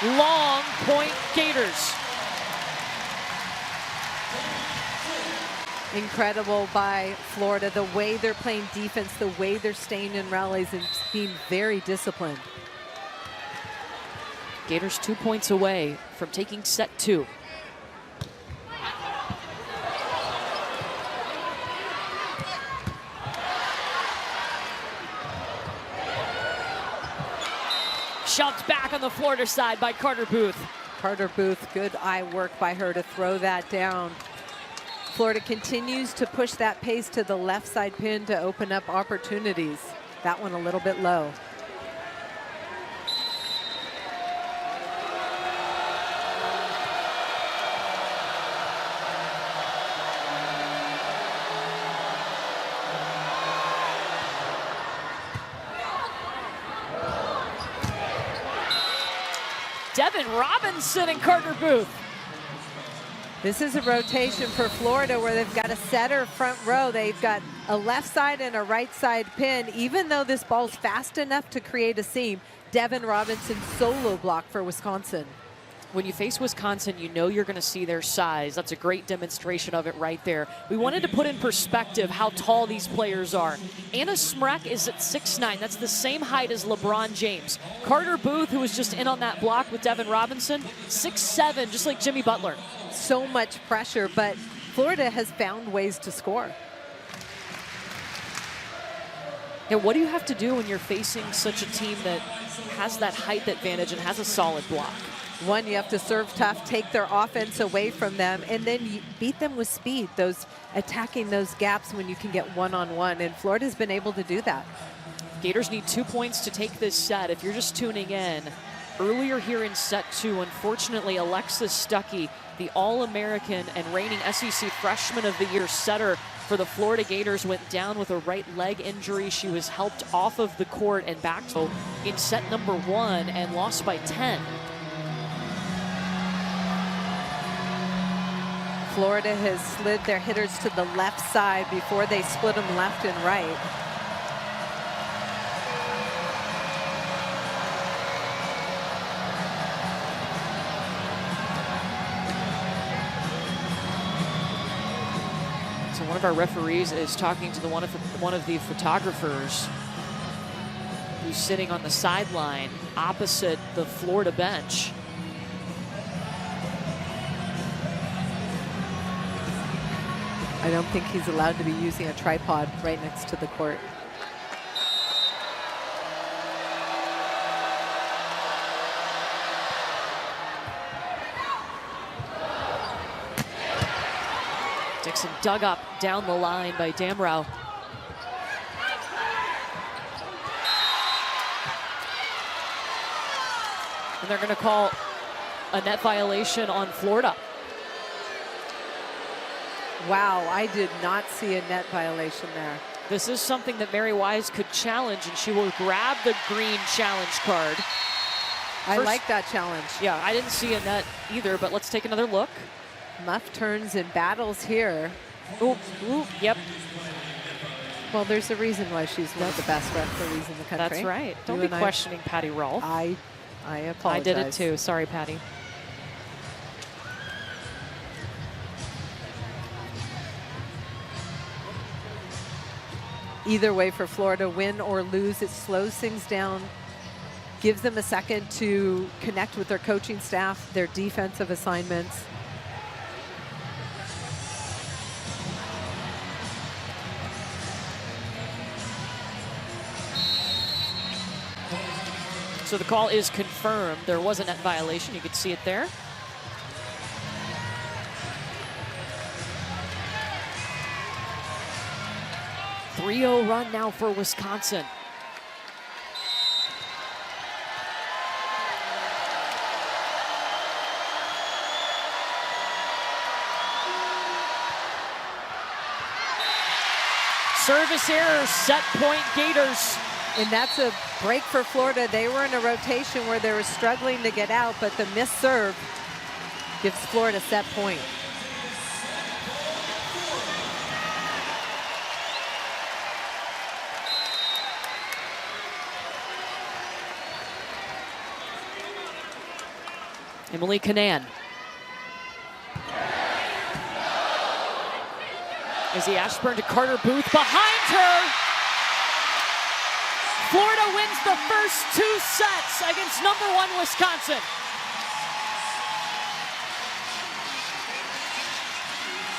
S1: Long point Gators.
S2: Incredible by Florida, the way they're playing defense, the way they're staying in rallies and being very disciplined.
S1: Gators 2 points away from taking set 2. Shoved back on the Florida side by Carter Booth.
S2: Carter Booth, good eye work by her to throw that down. Florida continues to push that pace to the left side pin to open up opportunities. That one a little bit low.
S1: Devin Robinson and Carter Booth.
S2: This is a rotation for Florida where they've got a setter front row. They've got a left side and a right side pin. Even though this ball's fast enough to create a seam, Devin Robinson solo block for Wisconsin.
S1: When you face Wisconsin, you know you're going to see their size. That's a great demonstration of it right there. We wanted to put in perspective how tall these players are. Anna Smrek is at 6'9". That's the same height as LeBron James. Carter Booth, who was just in on that block with Devin Robinson, 6'7", just like Jimmy Butler.
S2: So much pressure, but Florida has found ways to score.
S1: Yeah, what do you have to do when you're facing such a team that has that height advantage and has a solid block?
S2: One, you have to serve tough, take their offense away from them, and then you beat them with speed, attacking those gaps when you can get one-on-one, and Florida's been able to do that.
S1: Gators need 2 points to take this set. If you're just tuning in, earlier here in set 2, unfortunately, Alexis Stuckey, the All-American and reigning SEC Freshman of the Year setter for the Florida Gators, went down with a right leg injury. She was helped off of the court and back in set number 1 and lost by 10.
S2: Florida has slid their hitters to the left side before they split them left and right.
S1: So one of our referees is talking to one of the photographers who's sitting on the sideline opposite the Florida bench.
S2: I don't think he's allowed to be using a tripod right next to the court.
S1: Dixon dug up down the line by Damrow. And they're going to call a net violation on Florida.
S2: Wow, I did not see a net violation there.
S1: This is something that Mary Wise could challenge, and she will grab the green challenge card.
S2: I like that challenge.
S1: Yeah, I didn't see a net either, but let's take another look.
S2: Muff turns and battles here.
S1: Ooh, yep.
S2: Well, there's a reason why she's one of the best referees in the country.
S1: That's right. Don't be questioning Patty Rolfe.
S2: I apologize.
S1: I did it too. Sorry, Patty.
S2: Either way for Florida, win or lose, it slows things down, gives them a second to connect with their coaching staff, their defensive assignments.
S1: So the call is confirmed. There was a net violation. You could see it there. A 3-0 run now for Wisconsin. Service error, set point Gators.
S2: And that's a break for Florida. They were in a rotation where they were struggling to get out, but the missed serve gives Florida set point.
S1: Emily Canan. Izzy Ashburn to Carter Booth behind her. Florida wins the first 2 sets against #1 Wisconsin.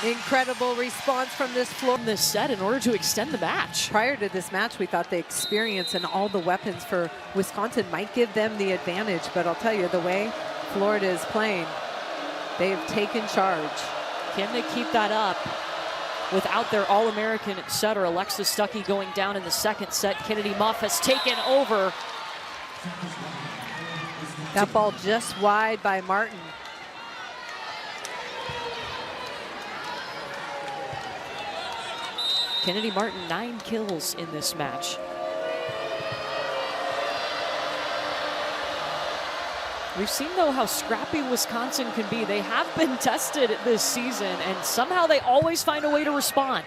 S2: Incredible response from this Florida.
S1: This set in order to extend the match.
S2: Prior to this match, we thought the experience and all the weapons for Wisconsin might give them the advantage, but I'll tell you, the way Florida is playing, they have taken charge.
S1: Can they keep that up without their All-American setter, Alexis Stuckey, going down in the second set? Kennedy Muff has taken over.
S2: That ball just wide by Martin.
S1: Kennedy Martin, 9 kills in this match. We've seen, though, how scrappy Wisconsin can be. They have been tested this season, and somehow they always find a way to respond.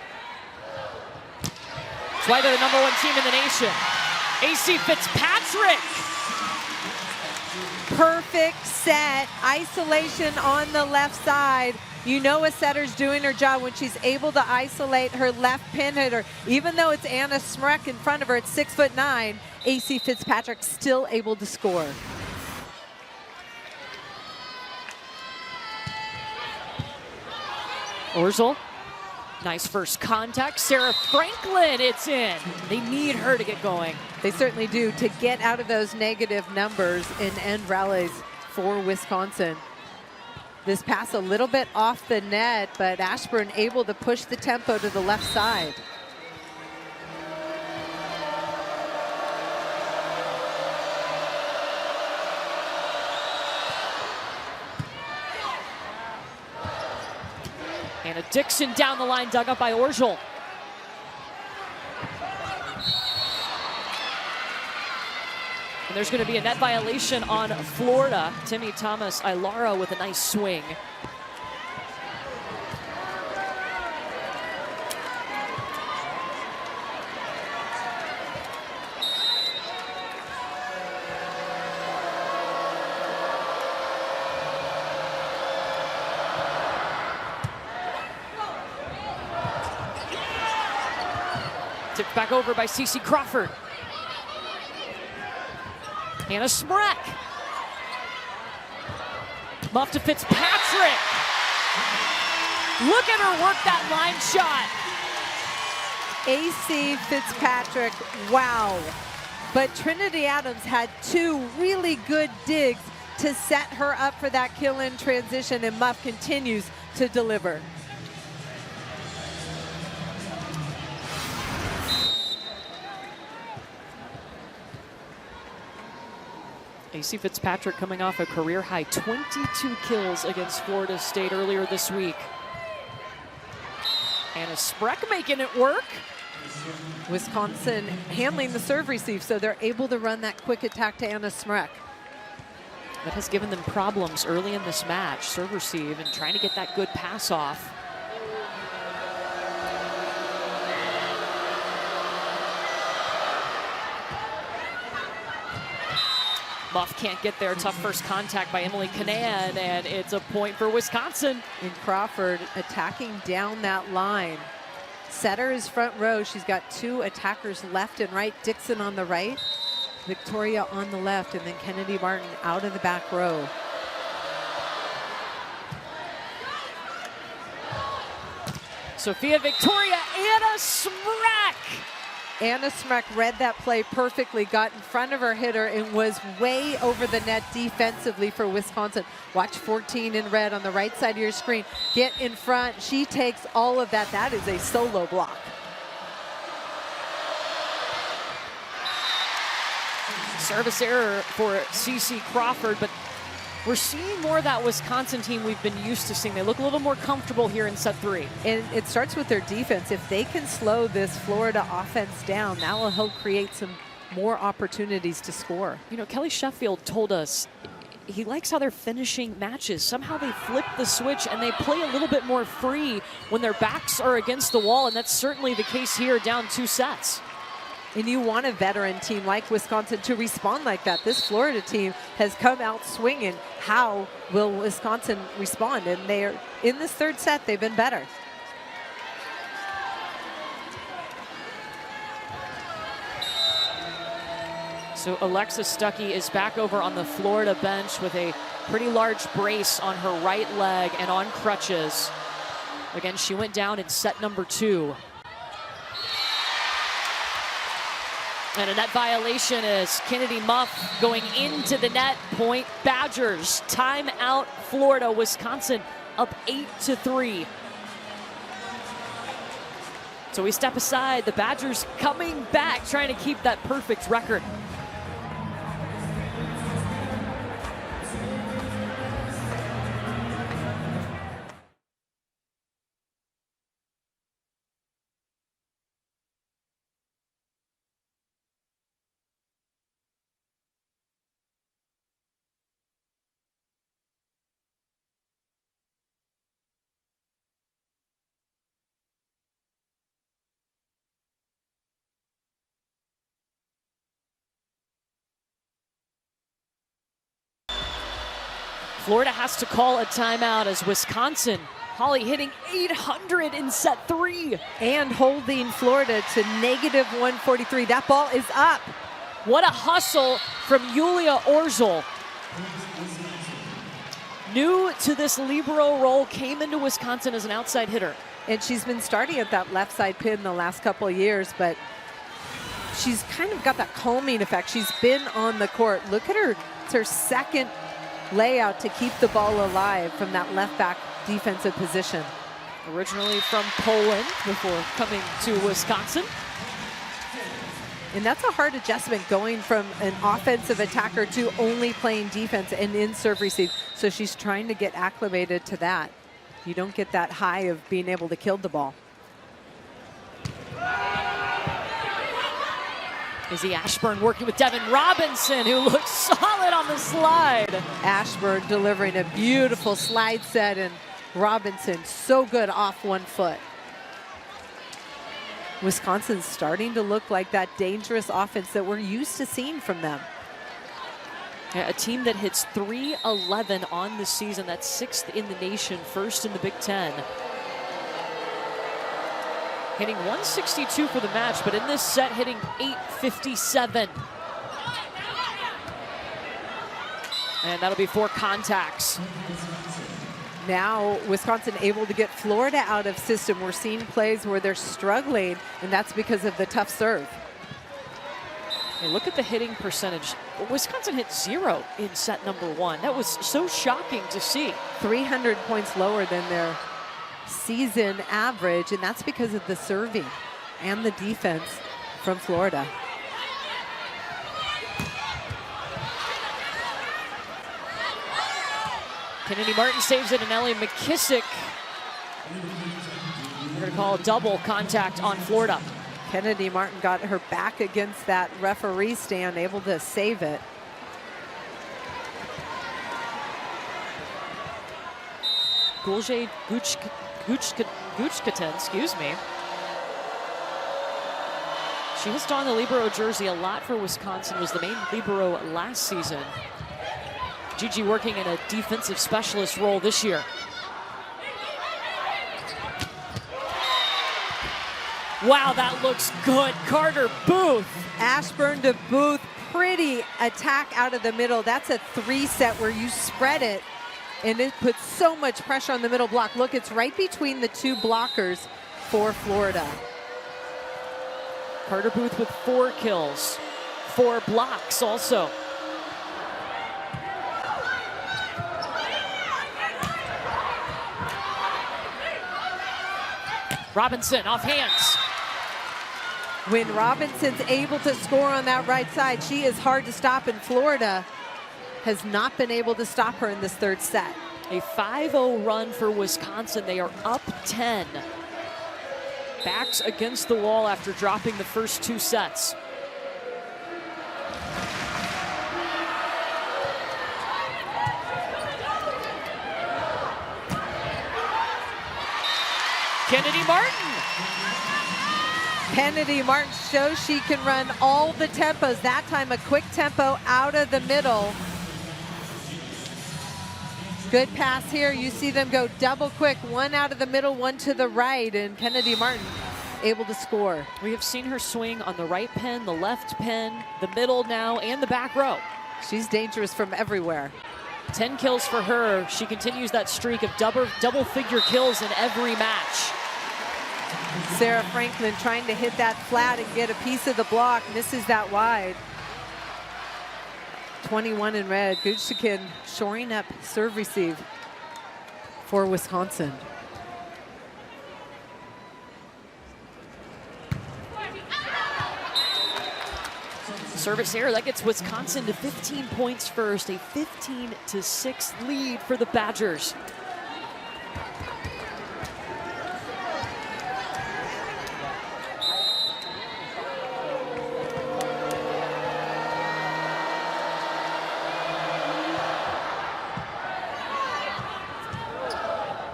S1: That's why they're the #1 team in the nation. AC Fitzpatrick.
S2: Perfect set, isolation on the left side. You know a setter's doing her job when she's able to isolate her left pin hitter. Even though it's Anna Smrek in front of her at 6'9", AC Fitzpatrick still able to score.
S1: Orzel, nice first contact. Sarah Franklin, it's in. They need her to get going.
S2: They certainly do, to get out of those negative numbers and end rallies for Wisconsin. This pass a little bit off the net, but Ashburn able to push the tempo to the left side.
S1: Anna Dixon down the line, dug up by Orzel. And there's going to be a net violation on Florida. Timmy Thomas Ilara with a nice swing. Tipped back over by Cece Crawford. Anna Smrek. Muff to Fitzpatrick. Look at her work that line shot.
S2: AC Fitzpatrick, wow. But Trinity Adams had two really good digs to set her up for that kill in transition, and Muff continues to deliver.
S1: AC Fitzpatrick coming off a career high 22 kills against Florida State earlier this week. Anna Smrek making it work.
S2: Wisconsin handling the serve receive, so they're able to run that quick attack to Anna Smrek.
S1: That has given them problems early in this match, serve receive, and trying to get that good pass off. Muff can't get there. Tough first contact by Emily Canan, and it's a point for Wisconsin.
S2: And Crawford attacking down that line. Setter is front row. She's got two attackers left and right. Dixon on the right, Victoria on the left, and then Kennedy Martin out of the back row.
S1: Sophia Victoria, Anna Smrek.
S2: Anna Smrek read that play perfectly, got in front of her hitter, and was way over the net defensively for Wisconsin. Watch 14 in red on the right side of your screen. Get in front. She takes all of that. That is a solo block.
S1: Service error for Cece Crawford, but we're seeing more of that Wisconsin team we've been used to seeing. They look a little more comfortable here in set 3.
S2: And it starts with their defense. If they can slow this Florida offense down, that will help create some more opportunities to score.
S1: You know, Kelly Sheffield told us he likes how they're finishing matches. Somehow they flip the switch and they play a little bit more free when their backs are against the wall, and that's certainly the case here, down 2 sets.
S2: And you want a veteran team like Wisconsin to respond like that. This Florida team has come out swinging. How will Wisconsin respond? And they're in this third set, they've been better.
S1: So Alexa Stuckey is back over on the Florida bench with a pretty large brace on her right leg and on crutches. Again, she went down in set number 2. And a net violation is Kennedy Muff going into the net. Point Badgers. Timeout Florida. Wisconsin up 8-3. So we step aside. The Badgers coming back, trying to keep that perfect record. Florida has to call a timeout as Wisconsin, Holly hitting 800 in set 3.
S2: And holding Florida to negative 143. That ball is up.
S1: What a hustle from Yulia Orzel. New to this libero role, came into Wisconsin as an outside hitter.
S2: And she's been starting at that left side pin the last couple of years, but she's kind of got that calming effect. She's been on the court. Look at her. It's her second layout to keep the ball alive from that left back defensive position.
S1: Originally from Poland before coming to Wisconsin.
S2: And that's a hard adjustment, going from an offensive attacker to only playing defense and in serve receive. So she's trying to get acclimated to that. You don't get that high of being able to kill the ball.
S1: Izzy Ashburn working with Devin Robinson, who looks solid on the slide.
S2: Ashburn delivering a beautiful slide set, and Robinson so good off 1 foot. Wisconsin's starting to look like that dangerous offense that we're used to seeing from them.
S1: Yeah, a team that hits .311 on the season. That's 6th in the nation, 1st in the Big Ten. Hitting 162 for the match, but in this set hitting 857. And that'll be 4 contacts.
S2: Now Wisconsin able to get Florida out of system. We're seeing plays where they're struggling, and that's because of the tough serve.
S1: And look at the hitting percentage. Wisconsin hit 0 in set number 1. That was so shocking to see.
S2: 300 points lower than their season average, and that's because of the serving and the defense from Florida.
S1: Kennedy Martin saves it, and Ellie McKissick, we're going to call a double contact on Florida.
S2: Kennedy Martin got her back against that referee stand, able to save it.
S1: Gulje Guchkaten, excuse me. She has donned the libero jersey a lot for Wisconsin, was the main libero last season. Gigi working in a defensive specialist role this year. Wow, that looks good. Carter Booth.
S2: Ashburn to Booth, pretty attack out of the middle. That's a 3-set where you spread it, and it puts so much pressure on the middle block. Look, it's right between the 2 blockers for Florida.
S1: Carter Booth with 4 kills, 4 blocks also. Robinson off hands.
S2: When Robinson's able to score on that right side, she is hard to stop, and Florida has not been able to stop her in this 3rd set.
S1: A 5-0 run for Wisconsin. They are up 10. Backs against the wall after dropping the first 2 sets. Kennedy Martin.
S2: Kennedy Martin shows she can run all the tempos. That time a quick tempo out of the middle. Good pass here. You see them go double quick. 1 out of the middle, 1 to the right, and Kennedy Martin able to score.
S1: We have seen her swing on the right pin, the left pin, the middle now, and the back row.
S2: She's dangerous from everywhere.
S1: 10 kills for her. She continues that streak of double-figure kills in every match.
S2: Sarah Franklin trying to hit that flat and get a piece of the block, misses that wide. 21 in red. Guchkaten shoring up serve receive for Wisconsin.
S1: Service error, that gets Wisconsin to 15 points first, a 15-6 lead for the Badgers.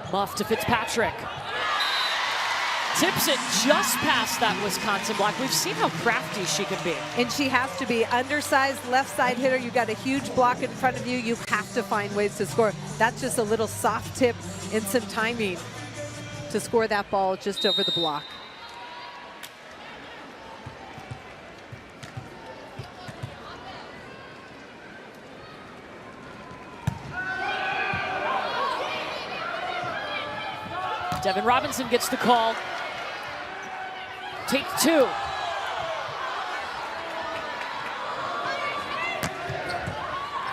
S1: Muff to Fitzpatrick. Tips it just past that Wisconsin block. We've seen how crafty she can be.
S2: And she has to be. Undersized left side hitter. You got a huge block in front of you. You have to find ways to score. That's just a little soft tip and some timing to score that ball just over the block.
S1: Devin Robinson gets the call. Take two.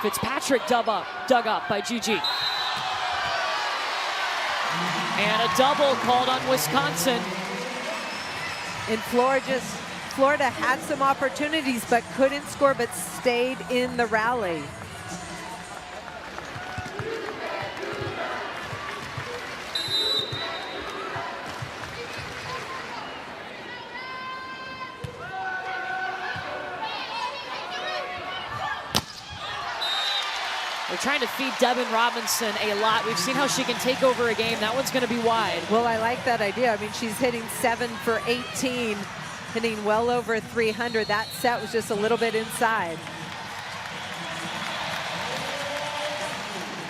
S1: Fitzpatrick dug up by Gigi. And a double called on Wisconsin.
S2: And Florida had some opportunities but couldn't score, but stayed in the rally.
S1: They're trying to feed Devin Robinson a lot. We've seen how she can take over a game. That one's going to be wide.
S2: Well, I like that idea. I mean, she's hitting 7 for 18, hitting well over 300. That set was just a little bit inside.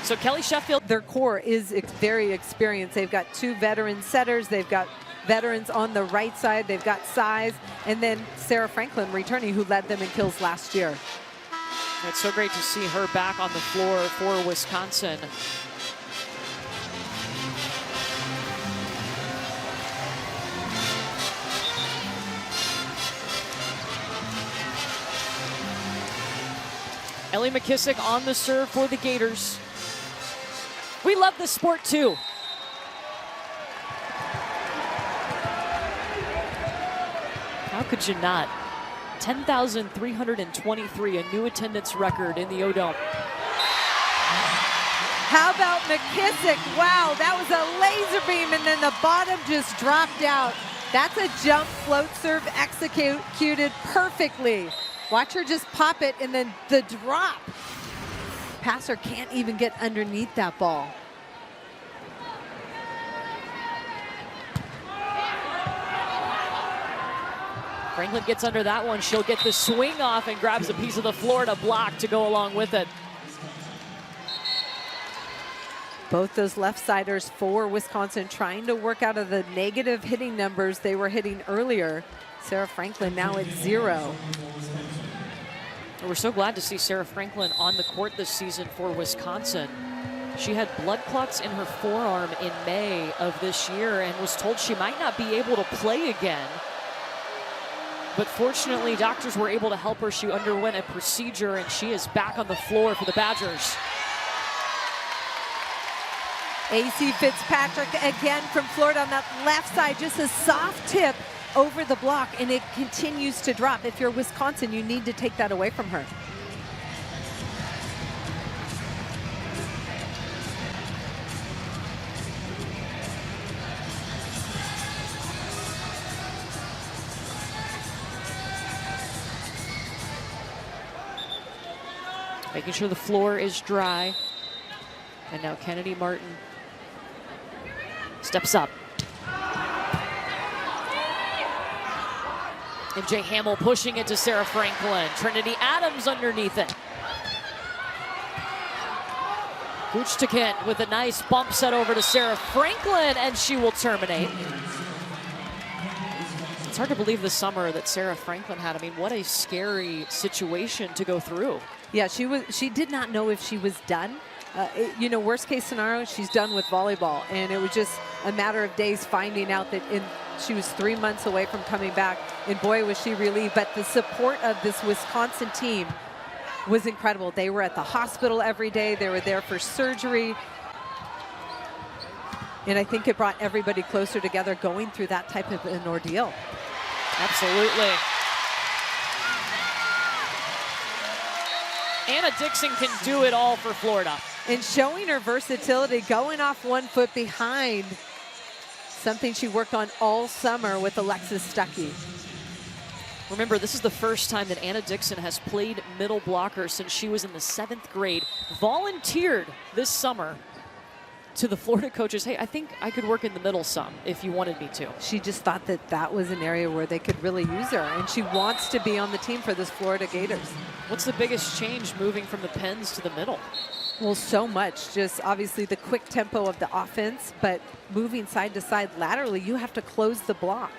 S1: So Kelly Sheffield,
S2: their core is very experienced. They've got 2 veteran setters. They've got veterans on the right side. They've got size. And then Sarah Franklin returning, who led them in kills last year.
S1: It's so great to see her back on the floor for Wisconsin. Ellie McKissick on the serve for the Gators. We love this sport too. How could you not? 10,323, a new attendance record in the O-Dome.
S2: How about McKissick? Wow, that was a laser beam, and then the bottom just dropped out. That's a jump float serve executed perfectly. Watch her just pop it, and then the drop. Passer can't even get underneath that ball.
S1: Franklin gets under that one. She'll get the swing off and grabs a piece of the Florida block to go along with it.
S2: Both those left-siders for Wisconsin trying to work out of the negative hitting numbers they were hitting earlier. Sarah Franklin now at 0.
S1: We're so glad to see Sarah Franklin on the court this season for Wisconsin. She had blood clots in her forearm in May of this year and was told she might not be able to play again. But fortunately, doctors were able to help her. She underwent a procedure, and she is back on the floor for the Badgers.
S2: AC Fitzpatrick again from Florida on that left side. Just a soft tip over the block, and it continues to drop. If you're Wisconsin, you need to take that away from her.
S1: Making sure the floor is dry. And now Kennedy Martin steps up. MJ Hamill pushing it to Sarah Franklin. Trinity Adams underneath it. Gooch to Kent with a nice bump set over to Sarah Franklin, and she will terminate. It's hard to believe this summer that Sarah Franklin had. I mean, what a scary situation to go through.
S2: Yeah, she did not know if she was done. You know, worst case scenario, she's done with volleyball. And it was just a matter of days finding out that she was 3 months away from coming back. And boy, was she relieved. But the support of this Wisconsin team was incredible. They were at the hospital every day. They were there for surgery. And I think it brought everybody closer together going through that type of an ordeal.
S1: Absolutely. Anna Dixon can do it all for Florida.
S2: And showing her versatility, going off 1 foot behind, something she worked on all summer with Alexis Stuckey.
S1: Remember, this is the first time that Anna Dixon has played middle blocker since she was in the 7th grade. Volunteered this summer to the Florida coaches, hey, I think I could work in the middle some if you wanted me to.
S2: She just thought that that was an area where they could really use her, and she wants to be on the team for this Florida Gators.
S1: What's the biggest change moving from the pins to the middle?
S2: Well, so much. Just obviously the quick tempo of the offense, but moving side to side laterally, you have to close the block.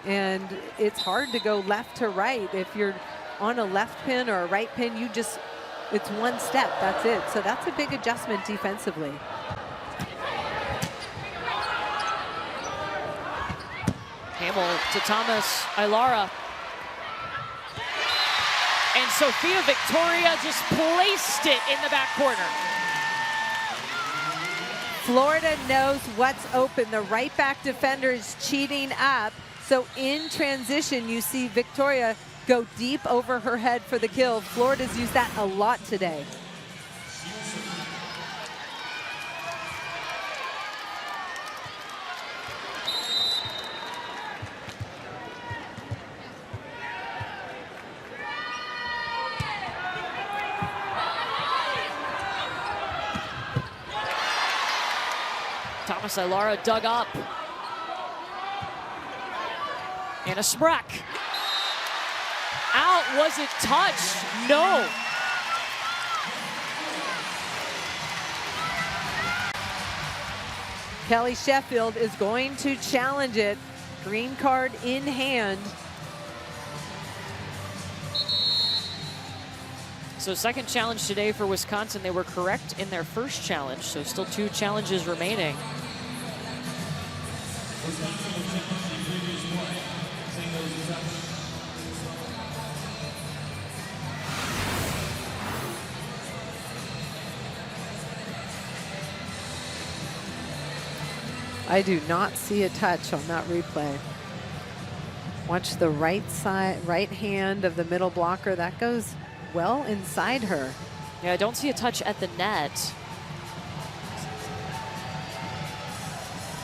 S2: And it's hard to go left to right. If you're on a left pin or a right pin, it's one step, that's it. So that's a big adjustment defensively.
S1: Hamill to Thomas Ilara. And Sophia Victoria just placed it in the back corner.
S2: Florida knows what's open. The right back defender is cheating up. So in transition, you see Victoria go deep over her head for the kill. Florida's used that a lot today.
S1: Thomas Ilara dug up. And a Spreck. Out, was it touched? No.
S2: Kelly Sheffield is going to challenge it. Green card in hand.
S1: So second challenge today for Wisconsin. They were correct in their first challenge, so still 2 challenges remaining.
S2: I do not see a touch on that replay. Watch the right side, right hand of the middle blocker. That goes well inside her.
S1: Yeah, I don't see a touch at the net.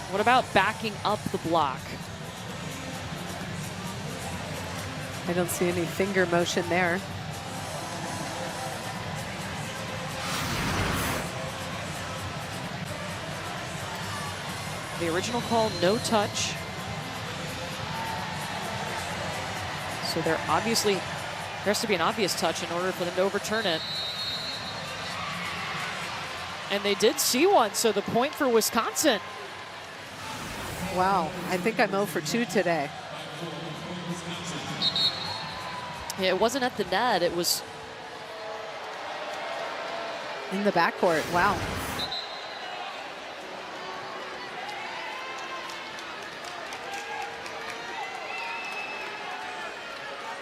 S1: What about backing up the block?
S2: I don't see any finger motion there.
S1: The original call, no touch. So there has to be an obvious touch in order for them to overturn it. And they did see one, so the point for Wisconsin.
S2: Wow, I think I'm 0 for 2 today.
S1: Yeah, it wasn't at the net, it was
S2: in the backcourt. Wow.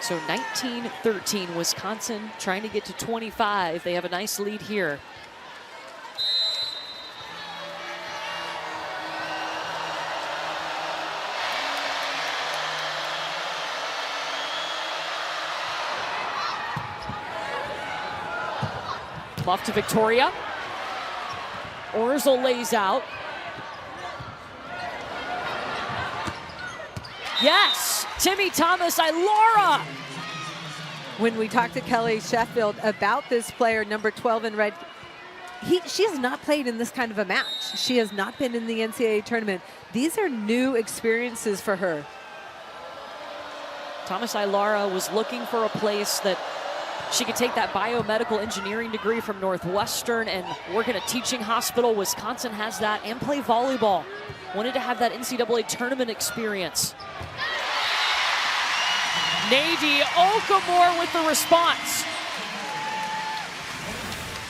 S1: So 19-13, Wisconsin trying to get to 25. They have a nice lead here. Off to Victoria. Orzel lays out. Yes, Timmy Thomas Ilara.
S2: When we talked to Kelly Sheffield about this player, number 12 in red, she has not played in this kind of a match. She has not been in the NCAA tournament. These are new experiences for her.
S1: Thomas Ilara was looking for a place that she could take that biomedical engineering degree from Northwestern and work in a teaching hospital. Wisconsin has that, and play volleyball. Wanted to have that NCAA tournament experience. Nadie Okamore with the response.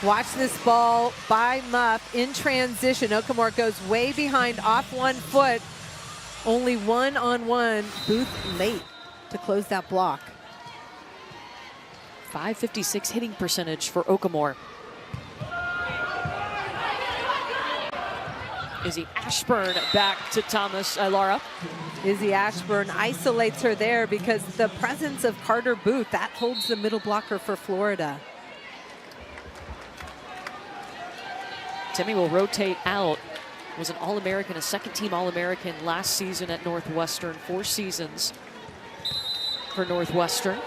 S2: Watch this ball by Muff in transition. Okamore goes way behind, off 1 foot. Only 1-on-1. Booth late to close that block.
S1: .556 hitting percentage for Okamore. Izzy Ashburn back to Thomas Ilara.
S2: Izzy Ashburn isolates her there because the presence of Carter Booth, that holds the middle blocker for Florida.
S1: Timmy will rotate out. Was an All-American, a second-team All-American last season at Northwestern. 4 seasons for Northwestern.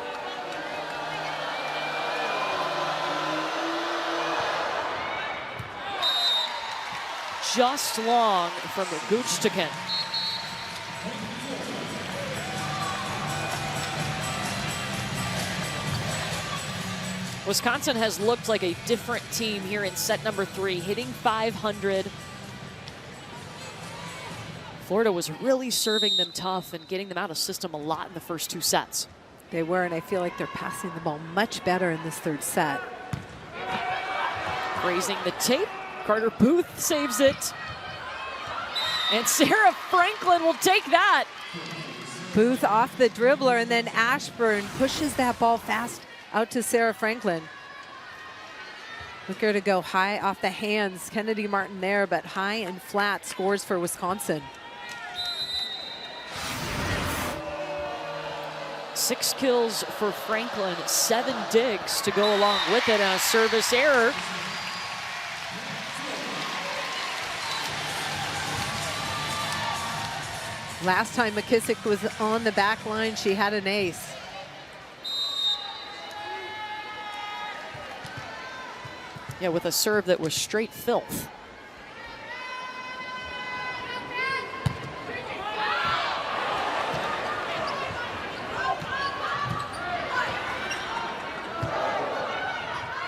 S1: just long from Goochtikin. Wisconsin has looked like a different team here in set number 3, hitting .500. Florida was really serving them tough and getting them out of system a lot in the first 2 sets.
S2: They were, and I feel like they're passing the ball much better in this 3rd set.
S1: Raising the tape, Carter Booth saves it. And Sarah Franklin will take that.
S2: Booth off the dribbler, and then Ashburn pushes that ball fast out to Sarah Franklin. Look her to go high off the hands. Kennedy Martin there, but high and flat scores for Wisconsin.
S1: 6 kills for Franklin, 7 digs to go along with it, and a service error.
S2: Last time McKissick was on the back line, she had an ace.
S1: Yeah, with a serve that was straight filth.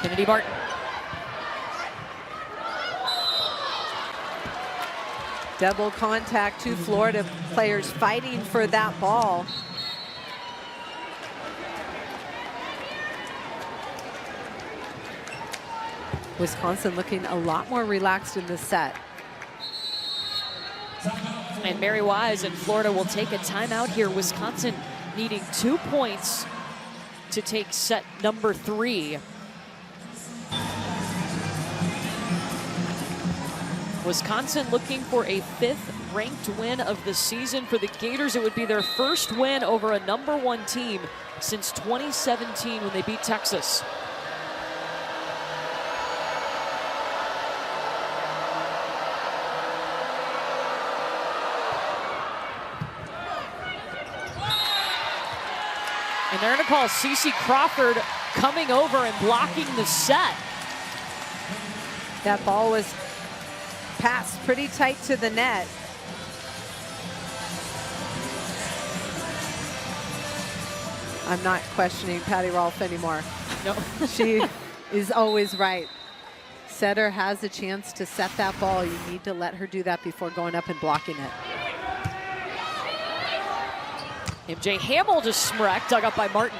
S1: Kennedy Martin.
S2: Double contact, 2 Florida players fighting for that ball. Wisconsin looking a lot more relaxed in this set.
S1: And Mary Wise and Florida will take a timeout here. Wisconsin needing 2 points to take set number 3. Wisconsin looking for a 5th ranked win of the season for the Gators. It would be their first win over a #1 team since 2017 when they beat Texas. And they're going to call Cece Crawford coming over and blocking the set.
S2: That ball was passed pretty tight to the net. I'm not questioning Patty Rolfe anymore.
S1: No.
S2: She is always right. Setter has a chance to set that ball. You need to let her do that before going up and blocking it.
S1: MJ Hamill just smracked, dug up by Martin.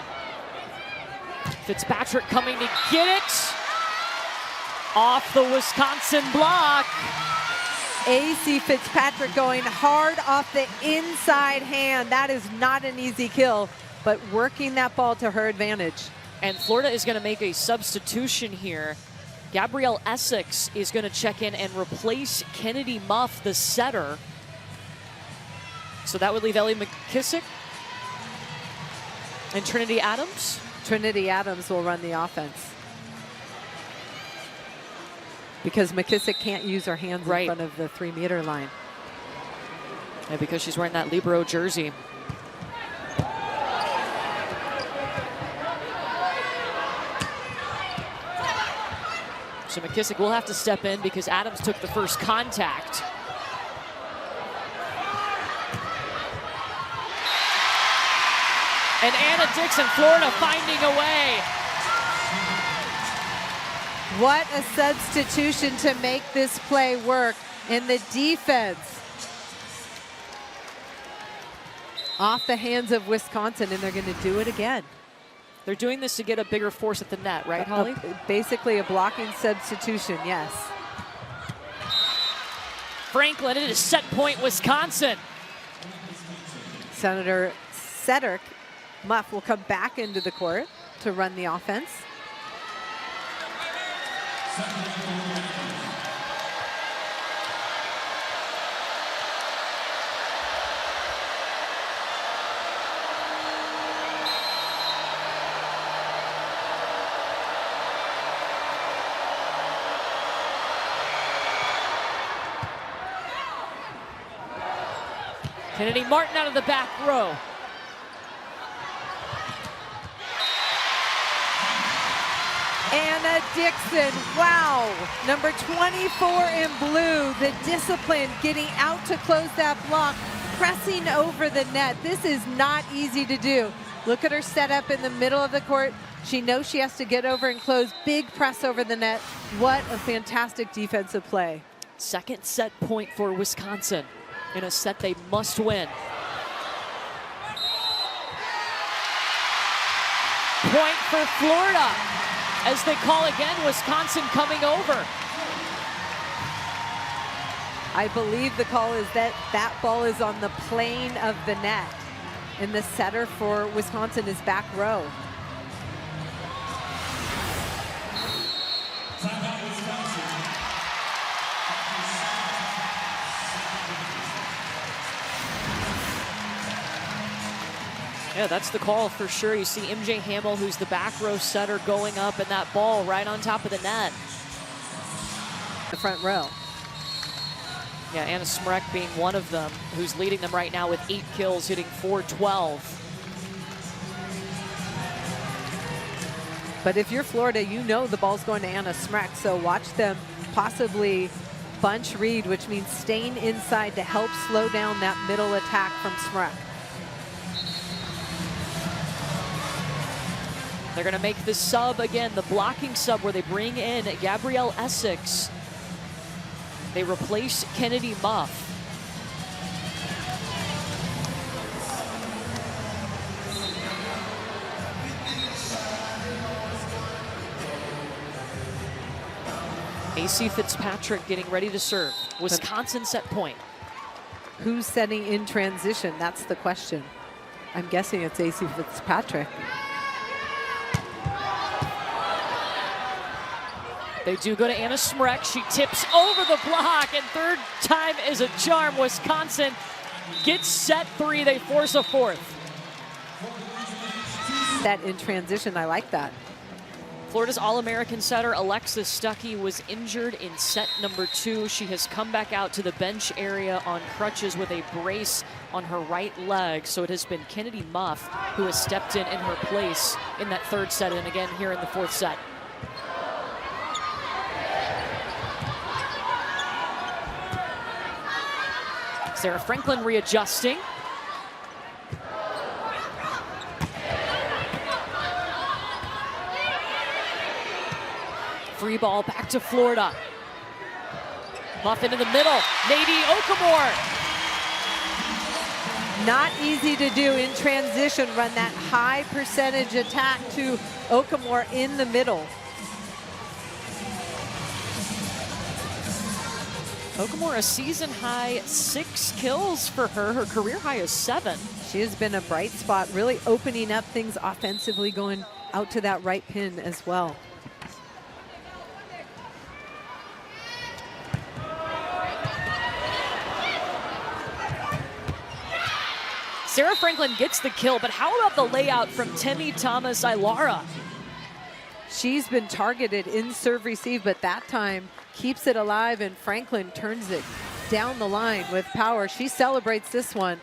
S1: Fitzpatrick coming to get it. Off the Wisconsin block.
S2: AC Fitzpatrick going hard off the inside hand. That is not an easy kill, but working that ball to her advantage.
S1: And Florida is going to make a substitution here. Gabrielle Essex is going to check in and replace Kennedy Muff, the setter. So that would leave Ellie McKissick and Trinity Adams.
S2: Trinity Adams will run the offense, because McKissick can't use her hands in front of the 3-meter line.
S1: Yeah, because she's wearing that libero jersey. So McKissick will have to step in because Adams took the first contact. And Anna Dixon, Florida finding a way.
S2: What a substitution to make this play work in the defense. Off the hands of Wisconsin, and they're going to do it again.
S1: They're doing this to get a bigger force at the net, right, Holly?
S2: Basically a blocking substitution, yes.
S1: Franklin, it is set point Wisconsin.
S2: Senator Cedric Muff will come back into the court to run the offense.
S1: Kennedy Martin out of the back row.
S2: Anna Dixon, wow. Number 24 in blue, the discipline, getting out to close that block, pressing over the net. This is not easy to do. Look at her setup in the middle of the court. She knows she has to get over and close. Big press over the net. What a fantastic defensive play.
S1: Second set point for Wisconsin in a set they must win. Point for Florida as they call again, Wisconsin coming over.
S2: I believe the call is that that ball is on the plane of the net, and the setter for Wisconsin is back row.
S1: Yeah, that's the call for sure. You see MJ Hamill, who's the back row setter, going up, and that ball right on top of the net.
S2: The front row.
S1: Yeah, Anna Smrek being one of them, who's leading them right now with 8 kills, hitting .412.
S2: But if you're Florida, you know the ball's going to Anna Smrek, so watch them possibly bunch read, which means staying inside to help slow down that middle attack from Smrek.
S1: They're going to make the sub again, the blocking sub, where they bring in Gabrielle Essex. They replace Kennedy Muff. AC Fitzpatrick getting ready to serve. Wisconsin set point.
S2: Who's setting in transition? That's the question. I'm guessing it's AC Fitzpatrick.
S1: They do go to Anna Smrek. She tips over the block, and third time is a charm. Wisconsin gets set 3. They force a fourth.
S2: That in transition, I like that.
S1: Florida's All-American setter Alexis Stuckey was injured in set number 2. She has come back out to the bench area on crutches with a brace on her right leg. So it has been Kennedy Muff who has stepped in her place in that third set, and again here in the fourth set. Sarah Franklin readjusting. Free ball back to Florida. Muff into the middle. Nadine Okamore.
S2: Not easy to do in transition, run that high percentage attack to Okamore in the middle.
S1: Okamore, a season high 6 kills for her. Her career high is 7.
S2: She has been a bright spot, really opening up things offensively, going out to that right pin as well.
S1: Sarah Franklin gets the kill, but how about the layout from Temi Thomas-Ilara?
S2: She's been targeted in serve receive, but that time keeps it alive, and Franklin turns it down the line with power. She celebrates this one.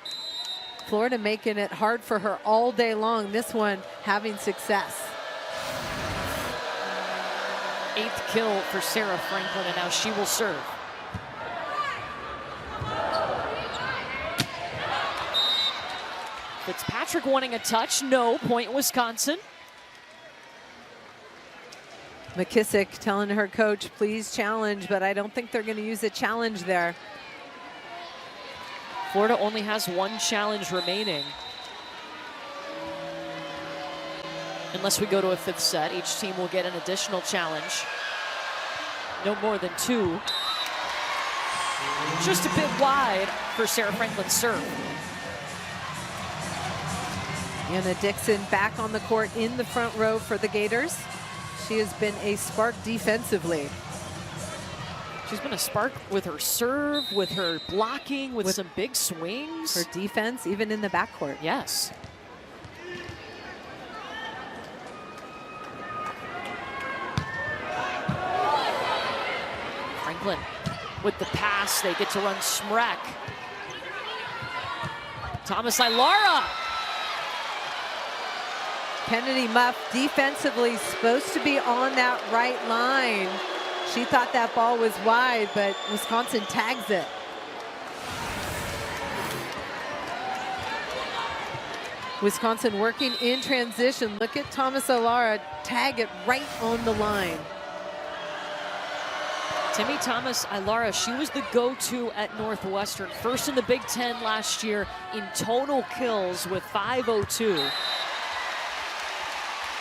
S2: Florida making it hard for her all day long. This one having success.
S1: 8th kill for Sarah Franklin, and now she will serve. Fitzpatrick wanting a touch. No, point Wisconsin.
S2: McKissick telling her coach, please challenge, but I don't think they're going to use a challenge there.
S1: Florida only has 1 challenge remaining. Unless we go to a 5th set, each team will get an additional challenge. No more than 2. Just a bit wide for Sarah Franklin's serve.
S2: Anna Dixon back on the court in the front row for the Gators. She has been a spark defensively.
S1: She's been a spark with her serve, with her blocking, with some big swings.
S2: Her defense, even in the backcourt.
S1: Yes. Franklin with the pass. They get to run Smrek. Thomas-Ilara.
S2: Kennedy Muff defensively supposed to be on that right line. She thought that ball was wide, but Wisconsin tags it. Wisconsin working in transition. Look at Thomas Alara tag it right on the line.
S1: Timmy Thomas Ilara, she was the go-to at Northwestern. First in the Big Ten last year in total kills with 502.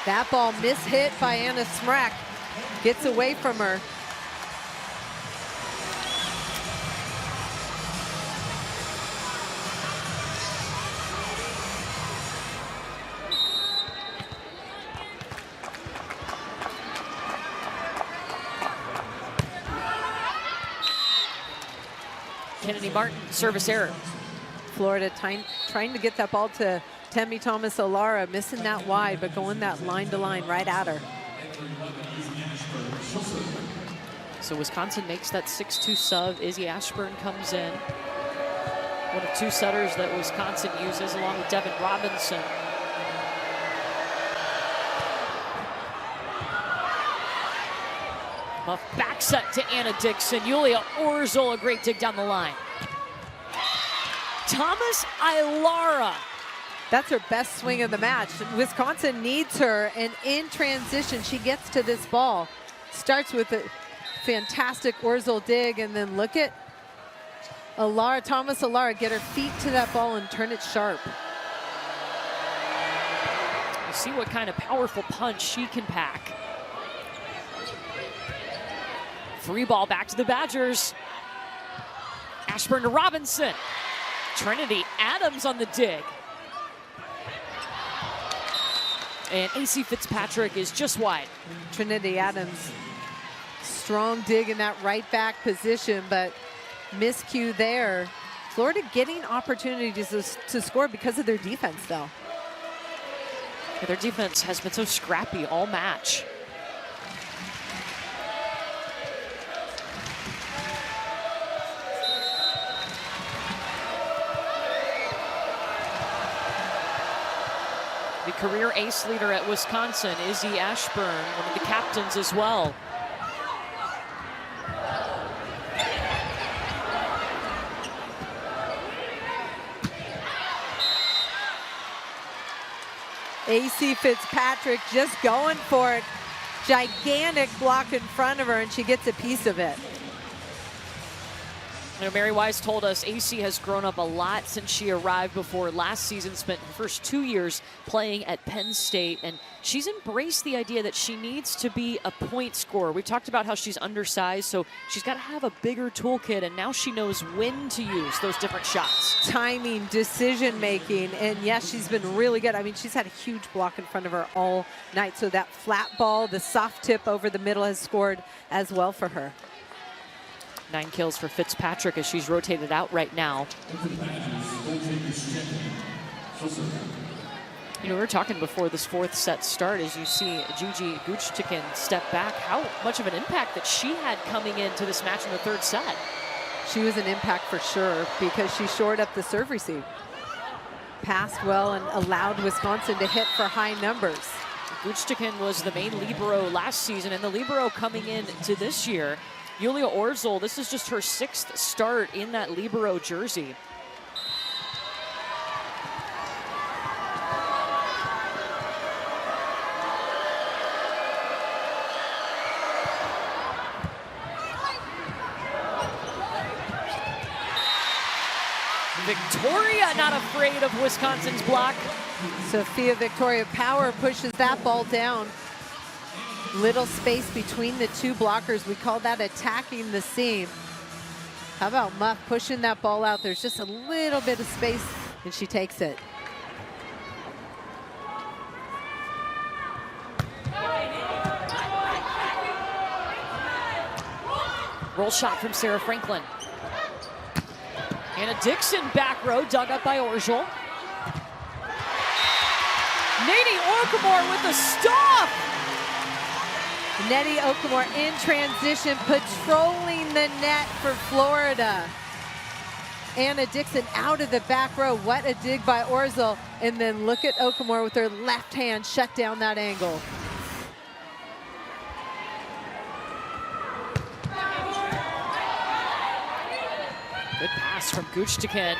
S2: That ball mishit by Anna Smrek. Gets away from her.
S1: Kennedy Martin, service error.
S2: Florida trying to get that ball to Temi Thomas Alara, missing that wide, but going that line to line right at her.
S1: So Wisconsin makes that 6-2 sub. Izzy Ashburn comes in. One of two setters that Wisconsin uses along with Devin Robinson. Muff back set to Anna Dixon. Yulia Orzel, a great dig down the line. Thomas Ilara.
S2: That's her best swing of the match. Wisconsin needs her, and in transition, she gets to this ball. Starts with a fantastic Orzel dig, and then look at Alara, Thomas Alara, get her feet to that ball and turn it sharp.
S1: You see what kind of powerful punch she can pack. Free ball back to the Badgers. Ashburn to Robinson. Trinity Adams on the dig. And AC Fitzpatrick is just wide.
S2: Trinity Adams, strong dig in that right back position, but miscue there. Florida getting opportunities to score because of their defense, though.
S1: Yeah, their defense has been so scrappy all match. The career ace leader at Wisconsin, Izzy Ashburn, one of the captains as well.
S2: AC Fitzpatrick just going for it. Gigantic block in front of her, and she gets a piece of it.
S1: You know, Mary Wise told us AC has grown up a lot since she arrived before last season, spent her first 2 years playing at Penn State, and she's embraced the idea that she needs to be a point scorer. We talked about how she's undersized, so she's got to have a bigger toolkit, and now she knows when to use those different shots.
S2: Timing, decision making, and yes, she's been really good. I mean, she's had a huge block in front of her all night, so that flat ball, the soft tip over the middle has scored as well for her.
S1: 9 kills for Fitzpatrick as she's rotated out right now. You know, we were talking before this fourth set start as you see Juji Guchtikin step back, how much of an impact that she had coming into this match in the third set.
S2: She was an impact for sure because she shored up the serve receive. Passed well and allowed Wisconsin to hit for high numbers.
S1: Guchtikin was the main libero last season, and the libero coming in to this year. Yulia Orzel, this is just her 6th start in that libero jersey. Victoria not afraid of Wisconsin's block.
S2: Sophia Victoria Power pushes that ball down. Little space between the two blockers. We call that attacking the seam. How about Muff pushing that ball out? There's just a little bit of space, and she takes it.
S1: Roll shot from Sarah Franklin. Anna Dixon back row, dug up by Orzel. Nady Okamore with the stop.
S2: Nettie Okamore in transition, patrolling the net for Florida. Anna Dixon out of the back row. What a dig by Orzel. And then look at Okamore with her left hand shut down that angle.
S1: Good pass from Guchtikin.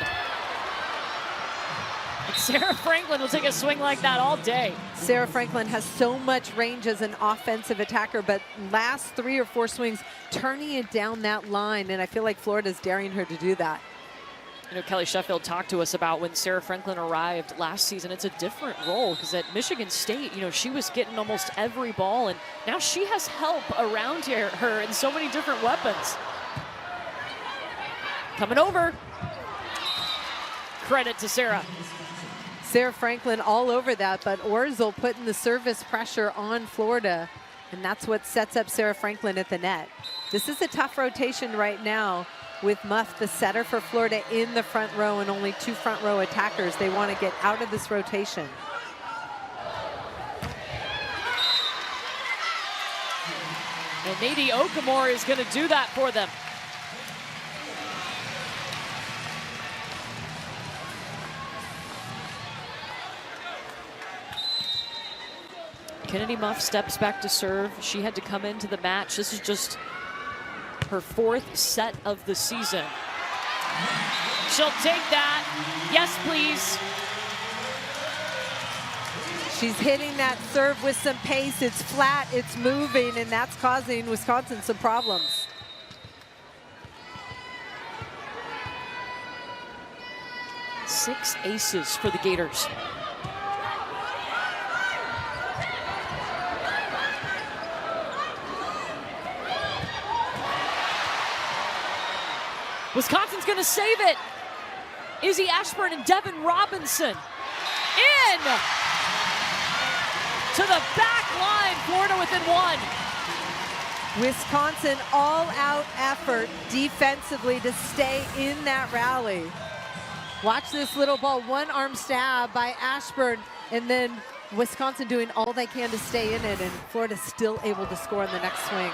S1: And Sarah Franklin will take a swing like that all day.
S2: Sarah Franklin has so much range as an offensive attacker, but last 3 or 4 swings turning it down that line, and I feel like Florida's daring her to do that.
S1: You know, Kelly Sheffield talked to us about when Sarah Franklin arrived last season. It's a different role because at Michigan State, you know, she was getting almost every ball, and now she has help around her and so many different weapons. Coming over. Credit to Sarah.
S2: Sarah Franklin all over that, but Orzel putting the service pressure on Florida, and that's what sets up Sarah Franklin at the net. This is a tough rotation right now with Muff, the setter for Florida, in the front row and only 2 front row attackers. They want to get out of this rotation.
S1: And Nadie Okamore is going to do that for them. Kennedy Muff steps back to serve. She had to come into the match. This is just her 4th set of the season. She'll take that. Yes, please.
S2: She's hitting that serve with some pace. It's flat, it's moving, and that's causing Wisconsin some problems.
S1: Six aces for the Gators. Wisconsin's going to save it. Izzy Ashburn and Devin Robinson in to the back line. Florida within 1.
S2: Wisconsin all-out effort defensively to stay in that rally. Watch this little ball, 1-arm stab by Ashburn, and then Wisconsin doing all they can to stay in it, and Florida still able to score in the next swing.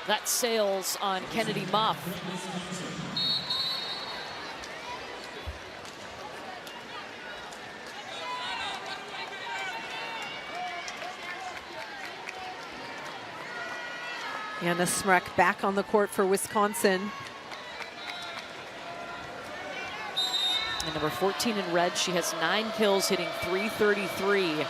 S1: That sails on Kennedy Muff.
S2: Anna Smrek back on the court for Wisconsin.
S1: And number 14 in red, she has 9 kills, hitting .333.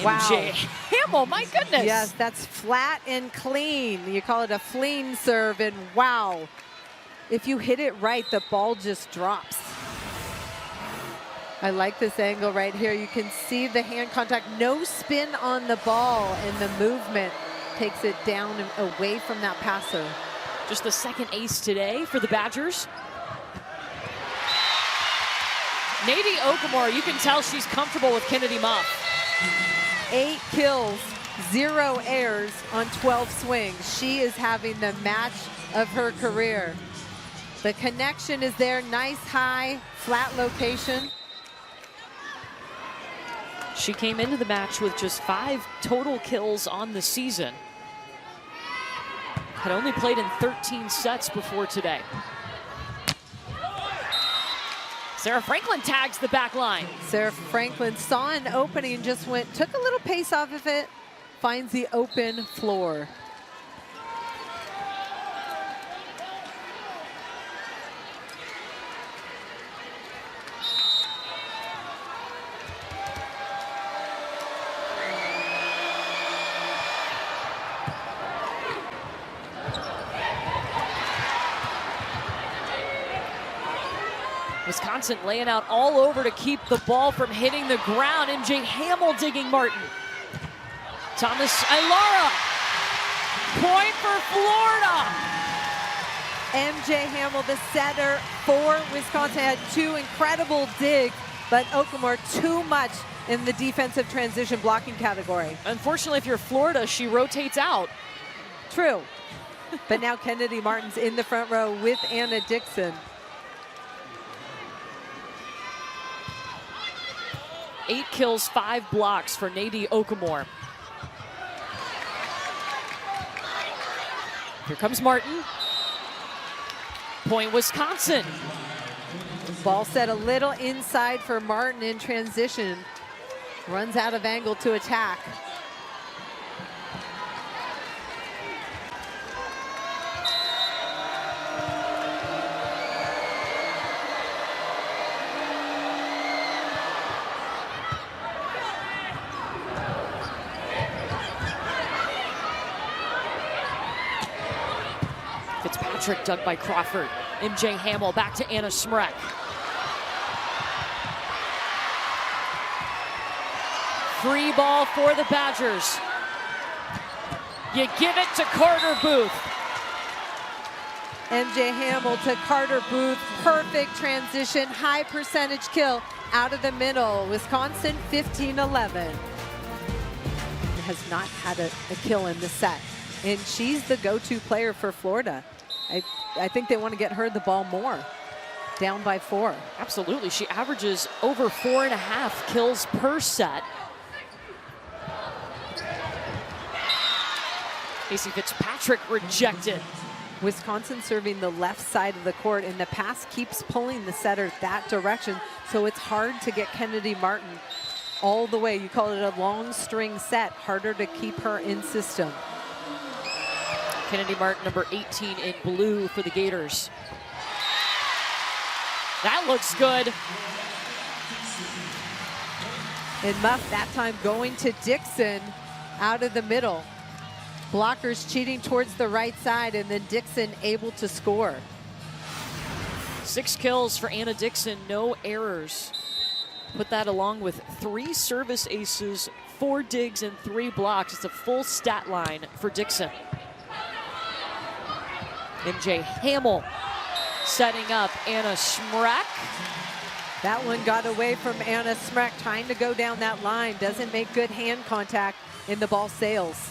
S2: Wow.
S1: MJ Hamill, my goodness.
S2: Yes, that's flat and clean. You call it a flean serve, and wow. If you hit it right, the ball just drops. I like this angle right here. You can see the hand contact, no spin on the ball, and the movement takes it down and away from that passer.
S1: Just the 2nd ace today for the Badgers. Nadie Okamore, you can tell she's comfortable with Kennedy Muff.
S2: 8 kills, 0 errors on 12 swings. She is having the match of her career. The connection is there, nice high, flat location.
S1: She came into the match with just 5 total kills on the season. Had only played in 13 sets before today. Sarah Franklin tags the back line.
S2: Sarah Franklin saw an opening, just took a little pace off of it, finds the open floor.
S1: Wisconsin laying out all over to keep the ball from hitting the ground. MJ Hamill digging Martin. Thomas Ilara. Point for Florida.
S2: MJ Hamill, the setter for Wisconsin, had 2 incredible digs, but Okamore too much in the defensive transition blocking category.
S1: Unfortunately, if you're Florida, she rotates out.
S2: True. But now Kennedy Martin's in the front row with Anna Dixon.
S1: 8 kills, 5 blocks for Nadie Okamore. Here comes Martin. Point Wisconsin.
S2: Ball set a little inside for Martin in transition. Runs out of angle to attack.
S1: Fitzpatrick dug by Crawford. MJ Hamill back to Anna Smrek. Free ball for the Badgers. You give it to Carter Booth.
S2: MJ Hamill to Carter Booth. Perfect transition, high percentage kill out of the middle. Wisconsin 15-11. Has not had a kill in the set. And she's the go-to player for Florida. I think they want to get her the ball more. Down by 4.
S1: Absolutely, she averages over 4.5 kills per set. Casey Fitzpatrick rejected.
S2: Wisconsin serving the left side of the court, and the pass keeps pulling the setter that direction, so it's hard to get Kennedy Martin all the way. You call it a long string set, harder to keep her in system.
S1: Kennedy Martin, number 18 in blue for the Gators. That looks good.
S2: And Muff that time going to Dixon out of the middle. Blockers cheating towards the right side, and then Dixon able to score.
S1: 6 kills for Anna Dixon, no errors. Put that along with 3 service aces, 4 digs, and 3 blocks. It's a full stat line for Dixon. MJ Hamill setting up Anna Smrek.
S2: That one got away from Anna Smrek, trying to go down that line. Doesn't make good hand contact, and the ball sails.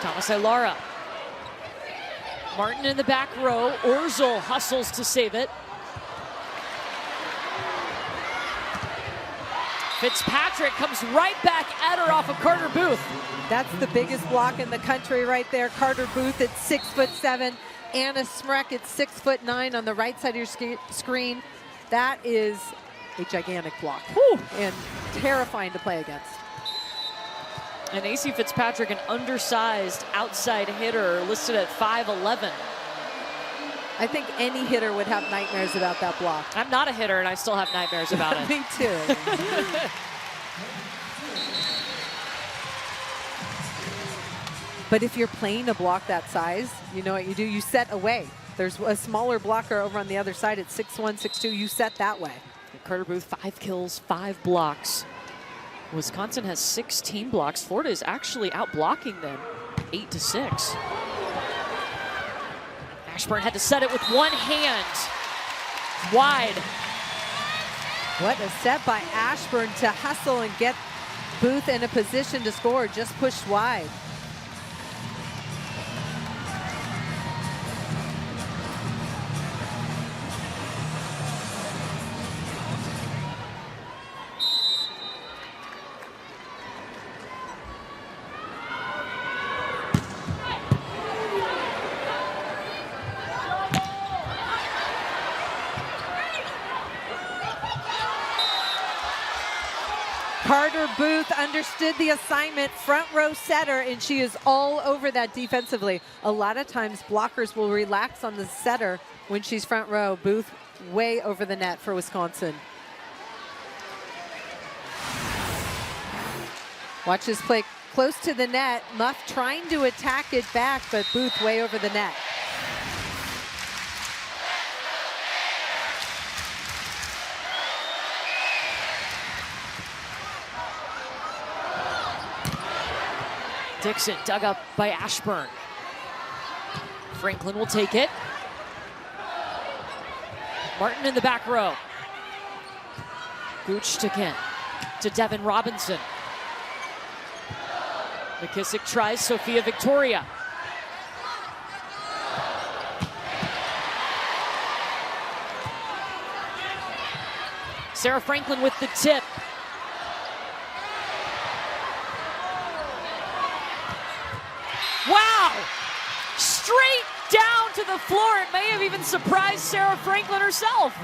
S1: Thomas Ilara. Martin in the back row. Orzel hustles to save it. Fitzpatrick comes right back at her off of Carter Booth.
S2: That's the biggest block in the country right there. Carter Booth at 6'7". Anna Smrek at 6'9" on the right side of your screen. That is a gigantic block.
S1: Whew.
S2: And terrifying to play against.
S1: And AC Fitzpatrick, an undersized outside hitter, listed at 5'11".
S2: I think any hitter would have nightmares about that block.
S1: I'm not a hitter, and I still have nightmares about it.
S2: Me too. But if you're playing a block that size, you know what you do? You set away. There's a smaller blocker over on the other side at 6'1", 6'2". You set that way.
S1: Carter Booth, 5 kills, 5 blocks. Wisconsin has 16 blocks. Florida is actually out blocking them 8-6. Ashburn had to set it with one hand. Wide.
S2: What a set by Ashburn to hustle and get Booth in a position to score, just pushed wide. Carter Booth understood the assignment, front row setter, and she is all over that defensively. A lot of times blockers will relax on the setter when she's front row. Booth way over the net for Wisconsin. Watch this play close to the net. Muff trying to attack it back, but Booth way over the net.
S1: Dixon dug up by Ashburn. Franklin will take it. Martin in the back row. Gooch again to Devin Robinson. McKissick tries Sophia Victoria. Sarah Franklin with the tip. Wow! Straight down to the floor. It may have even surprised Sarah Franklin herself.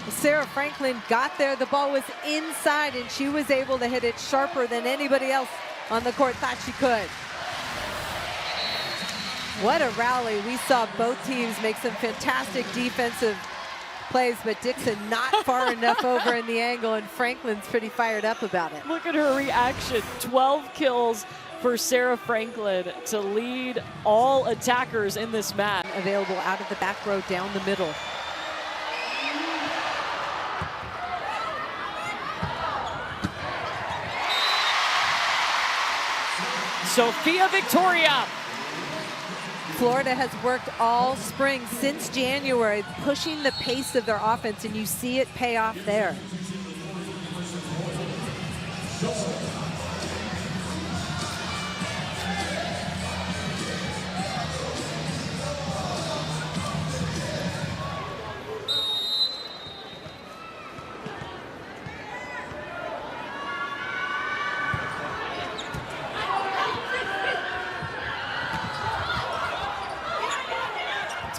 S2: Sarah Franklin got there. The ball was inside, and she was able to hit it sharper than anybody else on the court thought she could. What a rally. We saw both teams make some fantastic defensive plays, but Dixon not far enough over in the angle, and Franklin's pretty fired up about it.
S1: Look at her reaction. 12 kills for Sarah Franklin to lead all attackers in this match.
S2: Available out of the back row down the middle.
S1: Sophia Victoria.
S2: Florida has worked all spring since January, pushing the pace of their offense, and you see it pay off there.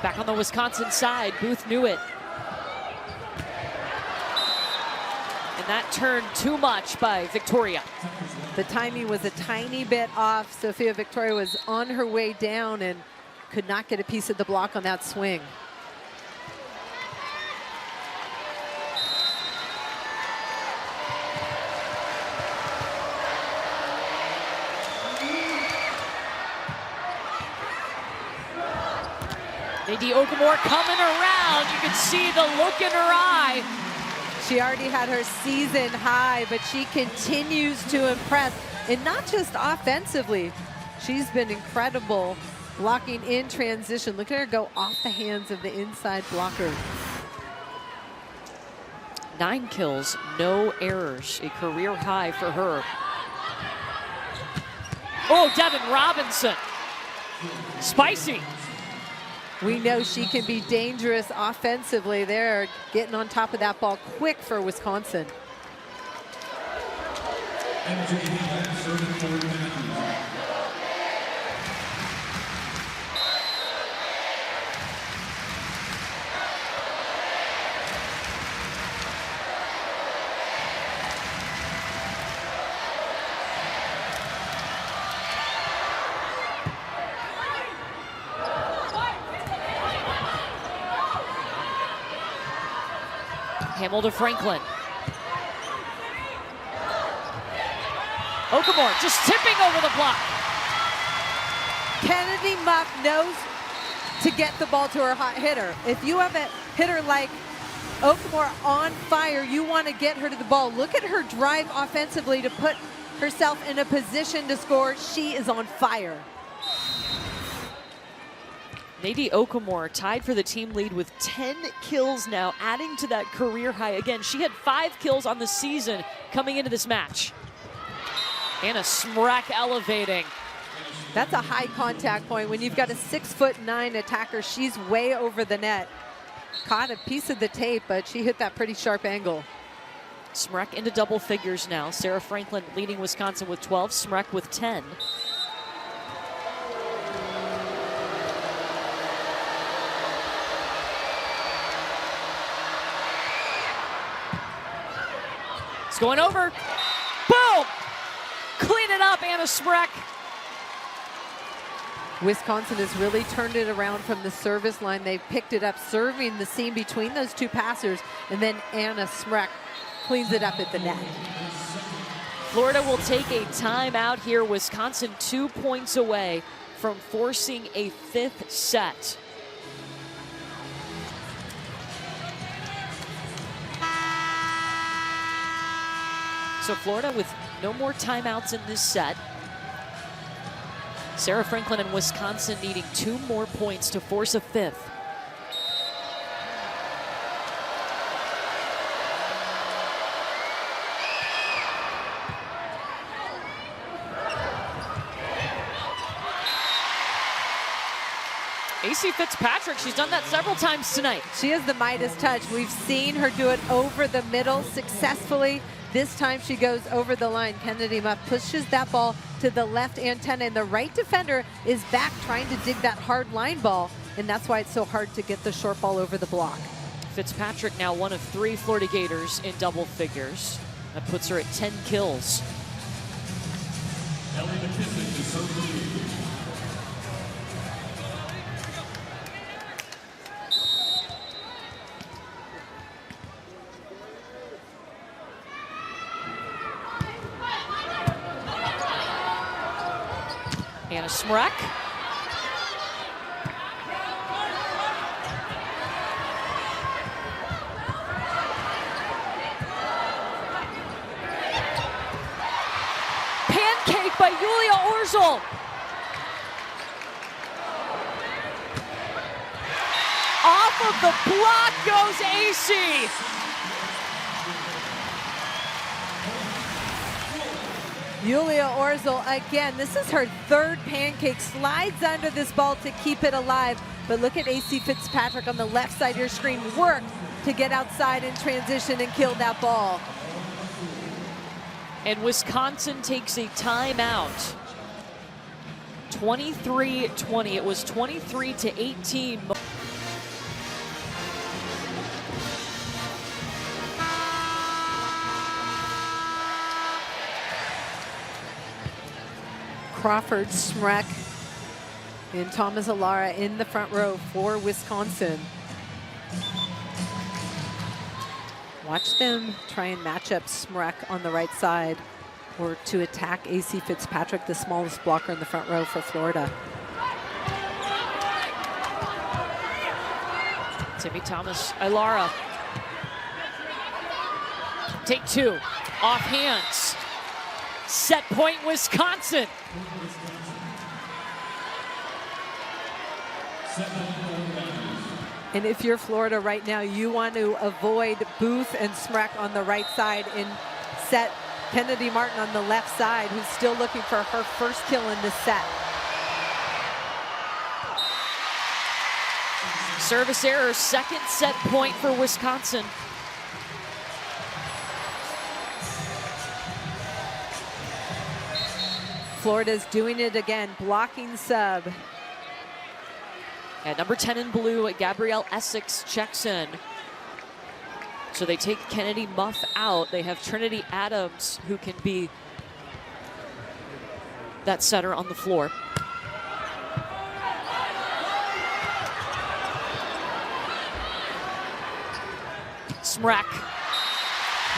S1: Back on the Wisconsin side, Booth knew it. And that turned too much by Victoria.
S2: The timing was a tiny bit off. Sophia Victoria was on her way down and could not get a piece of the block on that swing.
S1: Nadie Okamore coming around. You can see the look in her eye.
S2: She already had her season high, but she continues to impress. And not just offensively. She's been incredible blocking in transition. Look at her go off the hands of the inside blocker.
S1: 9 kills, no errors. A career high for her. Oh, Devin Robinson. Spicy.
S2: We know she can be dangerous offensively. They're getting on top of that ball quick for Wisconsin.
S1: Hamill to Franklin. Okamore just tipping over the block.
S2: Kennedy Muff knows to get the ball to her hot hitter. If you have a hitter like Okamore on fire, you want to get her to the ball. Look at her drive offensively to put herself in a position to score. She is on fire.
S1: Nadie Okamore tied for the team lead with 10 kills now, adding to that career high. Again, she had 5 kills on the season coming into this match. Anna Smrek elevating.
S2: That's a high contact point. When you've got a 6'9" attacker, she's way over the net. Caught a piece of the tape, but she hit that pretty sharp angle.
S1: Smrek into double figures now. Sarah Franklin leading Wisconsin with 12, Smrek with 10. It's going over. Boom! Clean it up, Anna Smrek.
S2: Wisconsin has really turned it around from the service line. They've picked it up, serving the seam between those two passers, and then Anna Smrek cleans it up at the net.
S1: Florida will take a timeout here. Wisconsin 2 points away from forcing a 5th set. So Florida with no more timeouts in this set. Sarah Franklin and Wisconsin needing 2 more points to force a 5th. AC Fitzpatrick, she's done that several times tonight.
S2: She has the Midas touch. We've seen her do it over the middle successfully. This time she goes over the line. Kennedy Muff pushes that ball to the left antenna, and the right defender is back trying to dig that hard line ball, and that's why it's so hard to get the short ball over the block.
S1: Fitzpatrick now one of 3 Florida Gators in double figures. That puts her at 10 kills.
S3: Ellie McKissick to serve the lead.
S1: Anna Smrek. Pancake by Julia Orzel. Off of the block goes AC.
S2: Julia Orzel, again, this is her 3rd pancake, slides under this ball to keep it alive. But look at AC Fitzpatrick on the left side of your screen, work to get outside in transition and kill that ball.
S1: And Wisconsin takes a timeout. 23-20, it was 23-18.
S2: Crawford, Smrek, and Thomas Alara in the front row for Wisconsin. Watch them try and match up Smrek on the right side or to attack AC Fitzpatrick, the smallest blocker in the front row for Florida.
S1: Timmy Thomas, Alara. Take 2, off hands. Set point, Wisconsin.
S2: And if you're Florida right now, you want to avoid Booth and Smrek on the right side and set Kennedy Martin on the left side, who's still looking for her first kill in this set.
S1: Service error, 2nd set point for Wisconsin.
S2: Florida's doing it again, blocking sub.
S1: And number 10 in blue, Gabrielle Essex checks in. So they take Kennedy Muff out. They have Trinity Adams, who can be that setter on the floor. Smrek,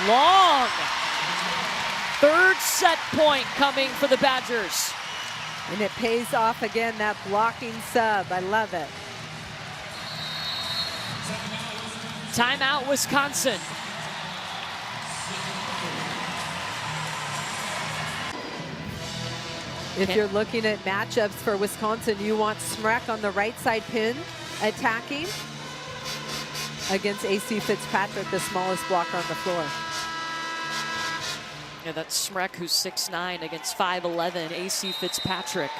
S1: long. 3rd set point coming for the Badgers.
S2: And it pays off again, that blocking sub. I love it.
S1: Timeout, Wisconsin.
S2: If you're looking at matchups for Wisconsin, you want Smrek on the right side pin attacking against AC Fitzpatrick, the smallest blocker on the floor.
S1: Yeah, that's Smrek, who's 6'9", against 5'11", AC Fitzpatrick.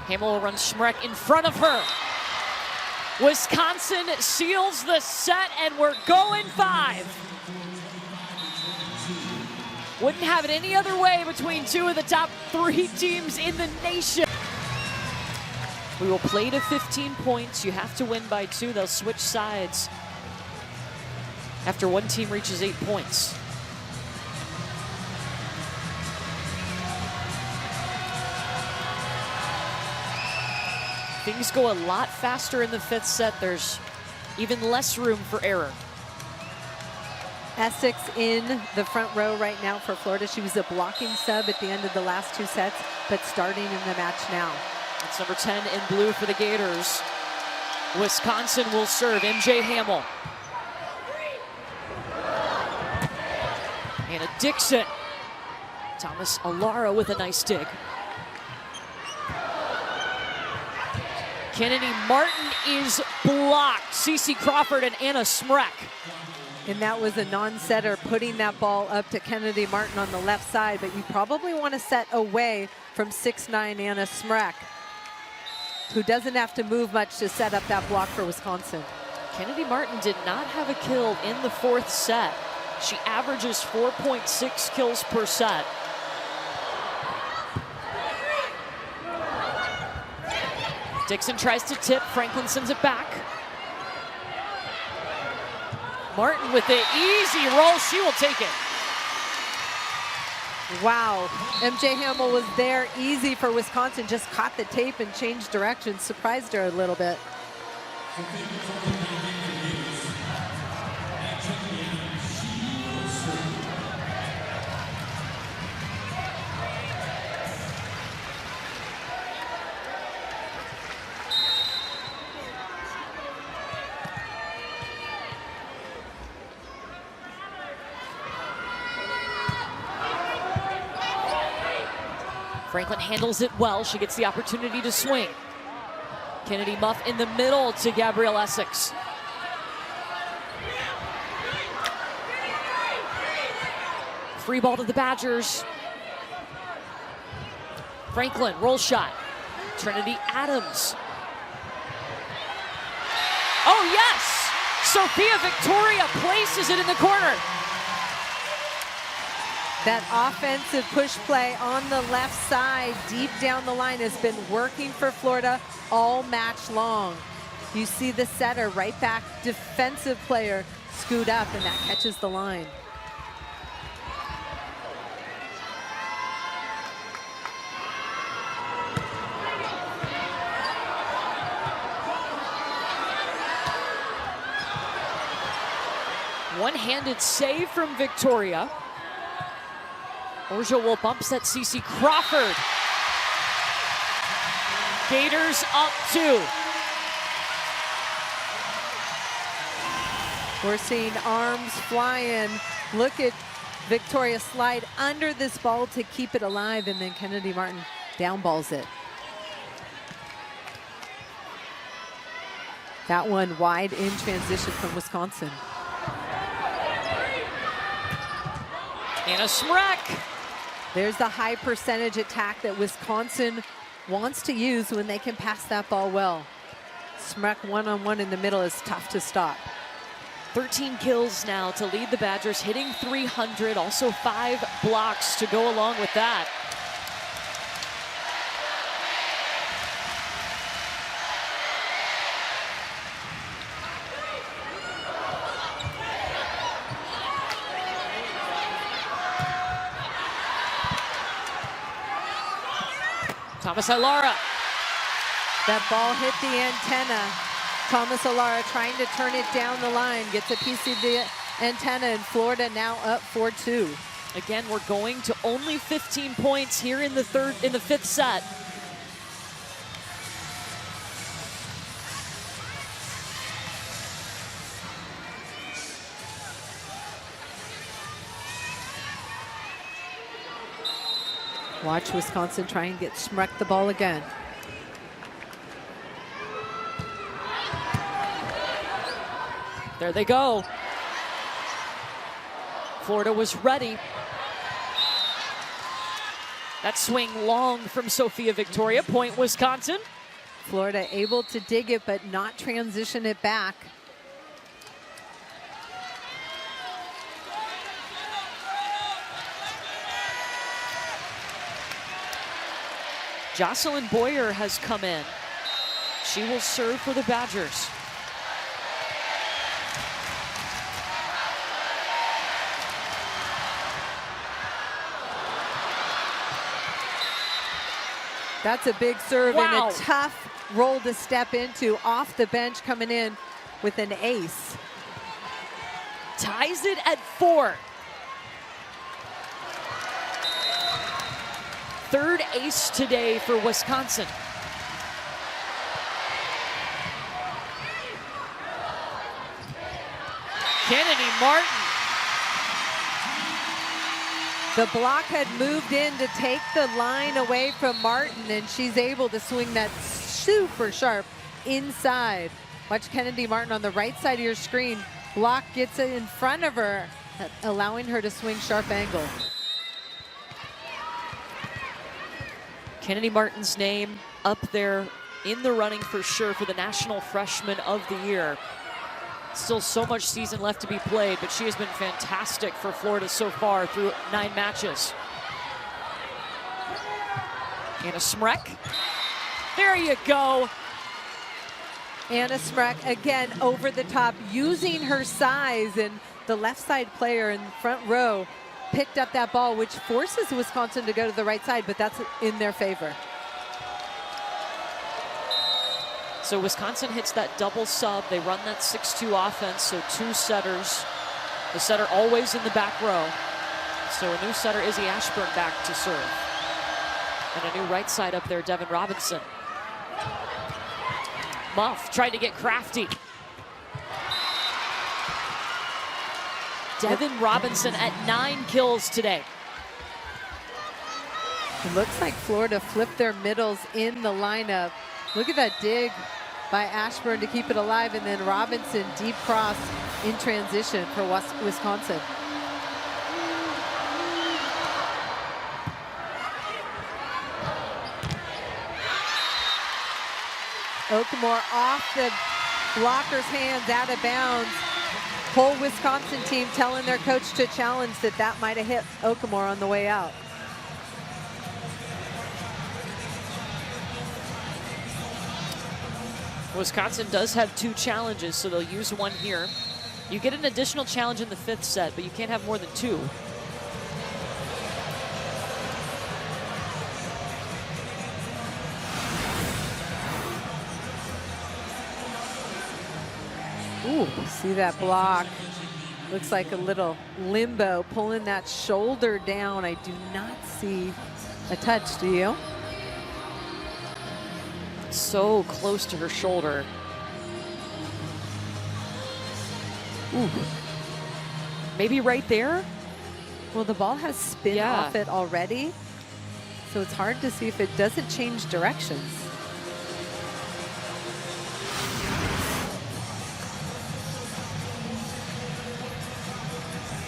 S1: Hamill runs Smrek in front of her. Wisconsin seals the set, and we're going 5. Wouldn't have it any other way between 2 of the top 3 teams in the nation. We will play to 15 points. You have to win by 2. They'll switch sides after one team reaches 8 points. Things go a lot faster in the 5th set. There's even less room for error.
S2: Essex in the front row right now for Florida. She was a blocking sub at the end of the last 2 sets, but starting in the match now.
S1: It's number 10 in blue for the Gators. Wisconsin will serve. MJ Hamill. Anna Dixon. Thomas Alara with a nice dig. Kennedy Martin is blocked. Cece Crawford and Anna Smrek.
S2: And that was a non-setter, putting that ball up to Kennedy Martin on the left side, but you probably want to set away from 6'9" Anna Smrek, who doesn't have to move much to set up that block for Wisconsin.
S1: Kennedy Martin did not have a kill in the fourth set. She averages 4.6 kills per set. Dixon tries to tip, Franklin sends it back. Martin with the easy roll, she will take it.
S2: Wow, MJ Hamill was there easy for Wisconsin, just caught the tape and changed direction, surprised her a little bit.
S1: Franklin handles it well. She gets the opportunity to swing. Kennedy Muff in the middle to Gabrielle Essex. Free ball to the Badgers. Franklin, roll shot. Trinity Adams. Oh yes! Sophia Victoria places it in the corner.
S2: That offensive push play on the left side, deep down the line, has been working for Florida all match long. You see the setter right back, defensive player, scoot up, and that catches the line.
S1: One-handed save from Victoria. Orja will bump set Cece Crawford. Gators up 2.
S2: We're seeing arms flying. Look at Victoria slide under this ball to keep it alive, and then Kennedy Martin downballs it. That one wide in transition from Wisconsin.
S1: Anna Smrek.
S2: There's the high percentage attack that Wisconsin wants to use when they can pass that ball well. Smrek one-on-one in the middle is tough to stop.
S1: 13 kills now to lead the Badgers, hitting 300, also 5 blocks to go along with that. Thomas Ilara.
S2: That ball hit the antenna. Thomas Ilara trying to turn it down the line, gets a piece of the antenna, and Florida now up 4-2.
S1: Again, we're going to only 15 points here in the fifth set.
S2: Watch Wisconsin try and get Smrek the ball again.
S1: There they go. Florida was ready. That swing long from Sophia Victoria. Point Wisconsin.
S2: Florida able to dig it, but not transition it back.
S1: Jocelyn Boyer has come in. She will serve for the Badgers.
S2: That's a big serve.
S1: Wow.
S2: And a tough role to step into, off the bench, coming in with an ace.
S1: Ties it at 4. Third ace today for Wisconsin. Kennedy Martin.
S2: The block had moved in to take the line away from Martin, and she's able to swing that super sharp inside. Watch Kennedy Martin on the right side of your screen block gets it in front of her, allowing her to swing sharp angle.
S1: Kennedy Martin's name up there in the running for sure for the National Freshman of the Year. Still so much season left to be played, but she has been fantastic for Florida so far through 9 matches. Anna Smrek. There you go.
S2: Anna Smrek, again, over the top, using her size, and the left side player in the front row picked up that ball, which forces Wisconsin to go to the right side, but that's in their favor.
S1: So Wisconsin hits that double sub. They run that 6-2 offense, so 2 setters. The setter always in the back row. So a new setter, Izzy Ashburn, back to serve. And a new right side up there, Devin Robinson. Muff tried to get crafty. Devin Robinson at 9 kills today.
S2: It looks like Florida flipped their middles in the lineup. Look at that dig by Ashburn to keep it alive, and then Robinson deep cross in transition for Wisconsin. Okemore off the blocker's hands, out of bounds. Whole Wisconsin team telling their coach to challenge that might have hit Okemore on the way out.
S1: Wisconsin does have 2 challenges, so they'll use 1 here. You get an additional challenge in the 5th set, but you can't have more than 2.
S2: Ooh, see that block? Looks like a little limbo, pulling that shoulder down. I do not see a touch, do you?
S1: So close to her shoulder. Ooh. Maybe right there?
S2: Well, the ball has spin off it already, so it's hard to see if it doesn't change directions.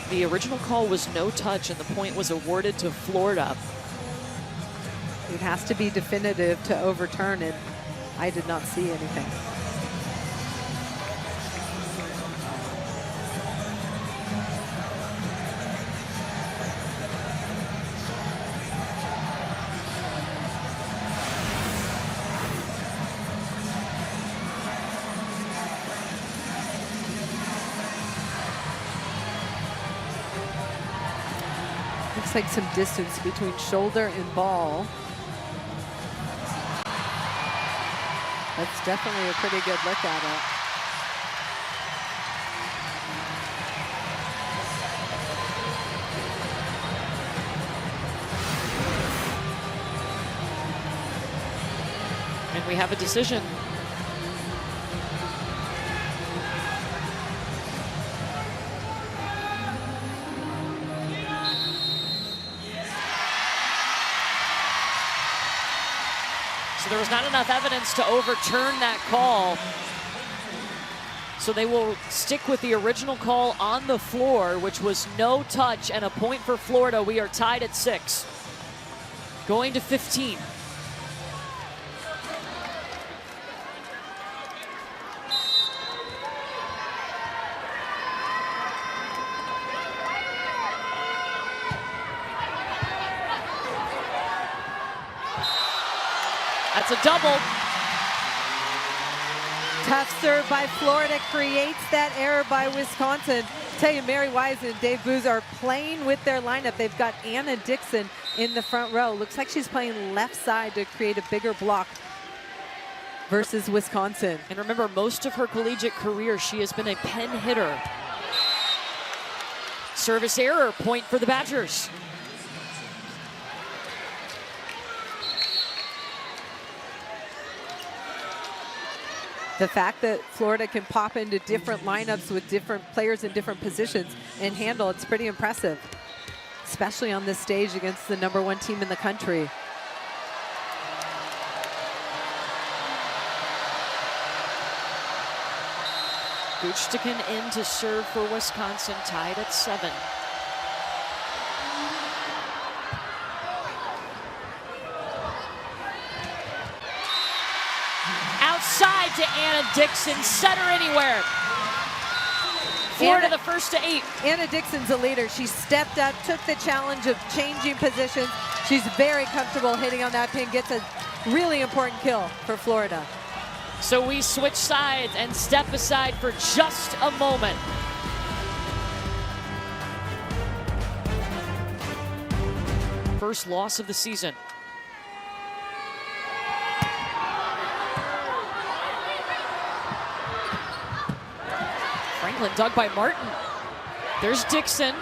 S1: The original call was no touch, and the point was awarded to Florida.
S2: It has to be definitive to overturn it. I did not see anything. Looks like some distance between shoulder and ball. That's definitely a pretty good look at it.
S1: And we have a decision. So there was not enough evidence to overturn that call. So they will stick with the original call on the floor, which was no touch, and a point for Florida. We are tied at 6. Going to 15. That's a double.
S2: Tough serve by Florida creates that error by Wisconsin. Tell you, Mary Wise and Dave Booz are playing with their lineup. They've got Anna Dixon in the front row. Looks like she's playing left side to create a bigger block versus Wisconsin.
S1: And remember, most of her collegiate career, she has been a pen hitter. Service error, point for the Badgers.
S2: The fact that Florida can pop into different lineups with different players in different positions and handle, it's pretty impressive, especially on this stage against the #1 team in the country.
S1: Gutschtiken in to serve for Wisconsin, tied at 7. Outside to Anna Dixon, set her anywhere. Florida the first to 8.
S2: Anna Dixon's a leader. She stepped up, took the challenge of changing positions. She's very comfortable hitting on that pin, gets a really important kill for Florida.
S1: So we switch sides and step aside for just a moment. First loss of the season. Franklin dug by Martin. There's Dixon,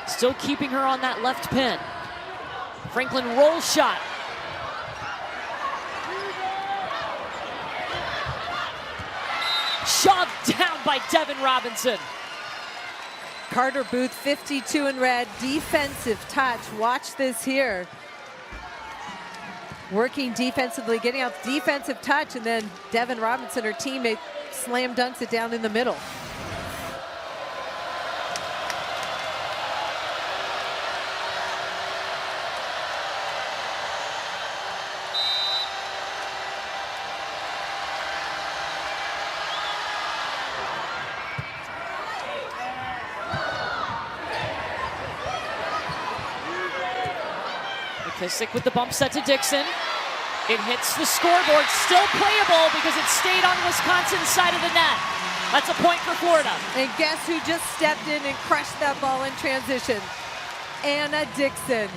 S1: still keeping her on that left pin. Franklin roll shot. Shoved down by Devin Robinson.
S2: Carter Booth, 52 in red, defensive touch. Watch this here. Working defensively, getting out defensive touch, and then Devin Robinson, her teammate, slam dunks it down in the middle.
S1: McKissick with the bump set to Dixon. It hits the scoreboard, still playable because it stayed on Wisconsin's side of the net. That's a point for Florida.
S2: And guess who just stepped in and crushed that ball in transition? Anna Dixon.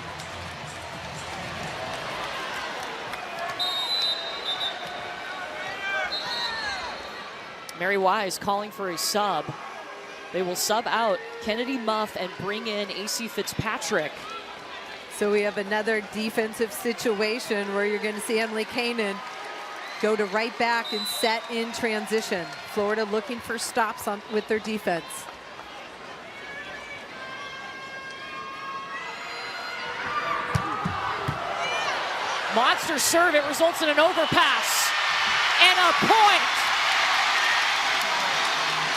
S1: Mary Wise calling for a sub. They will sub out Kennedy Muff and bring in AC Fitzpatrick.
S2: So we have another defensive situation where you're going to see Emily Kanan go to right back and set in transition. Florida looking for stops with their defense.
S1: Monster serve, it results in an overpass. And a point.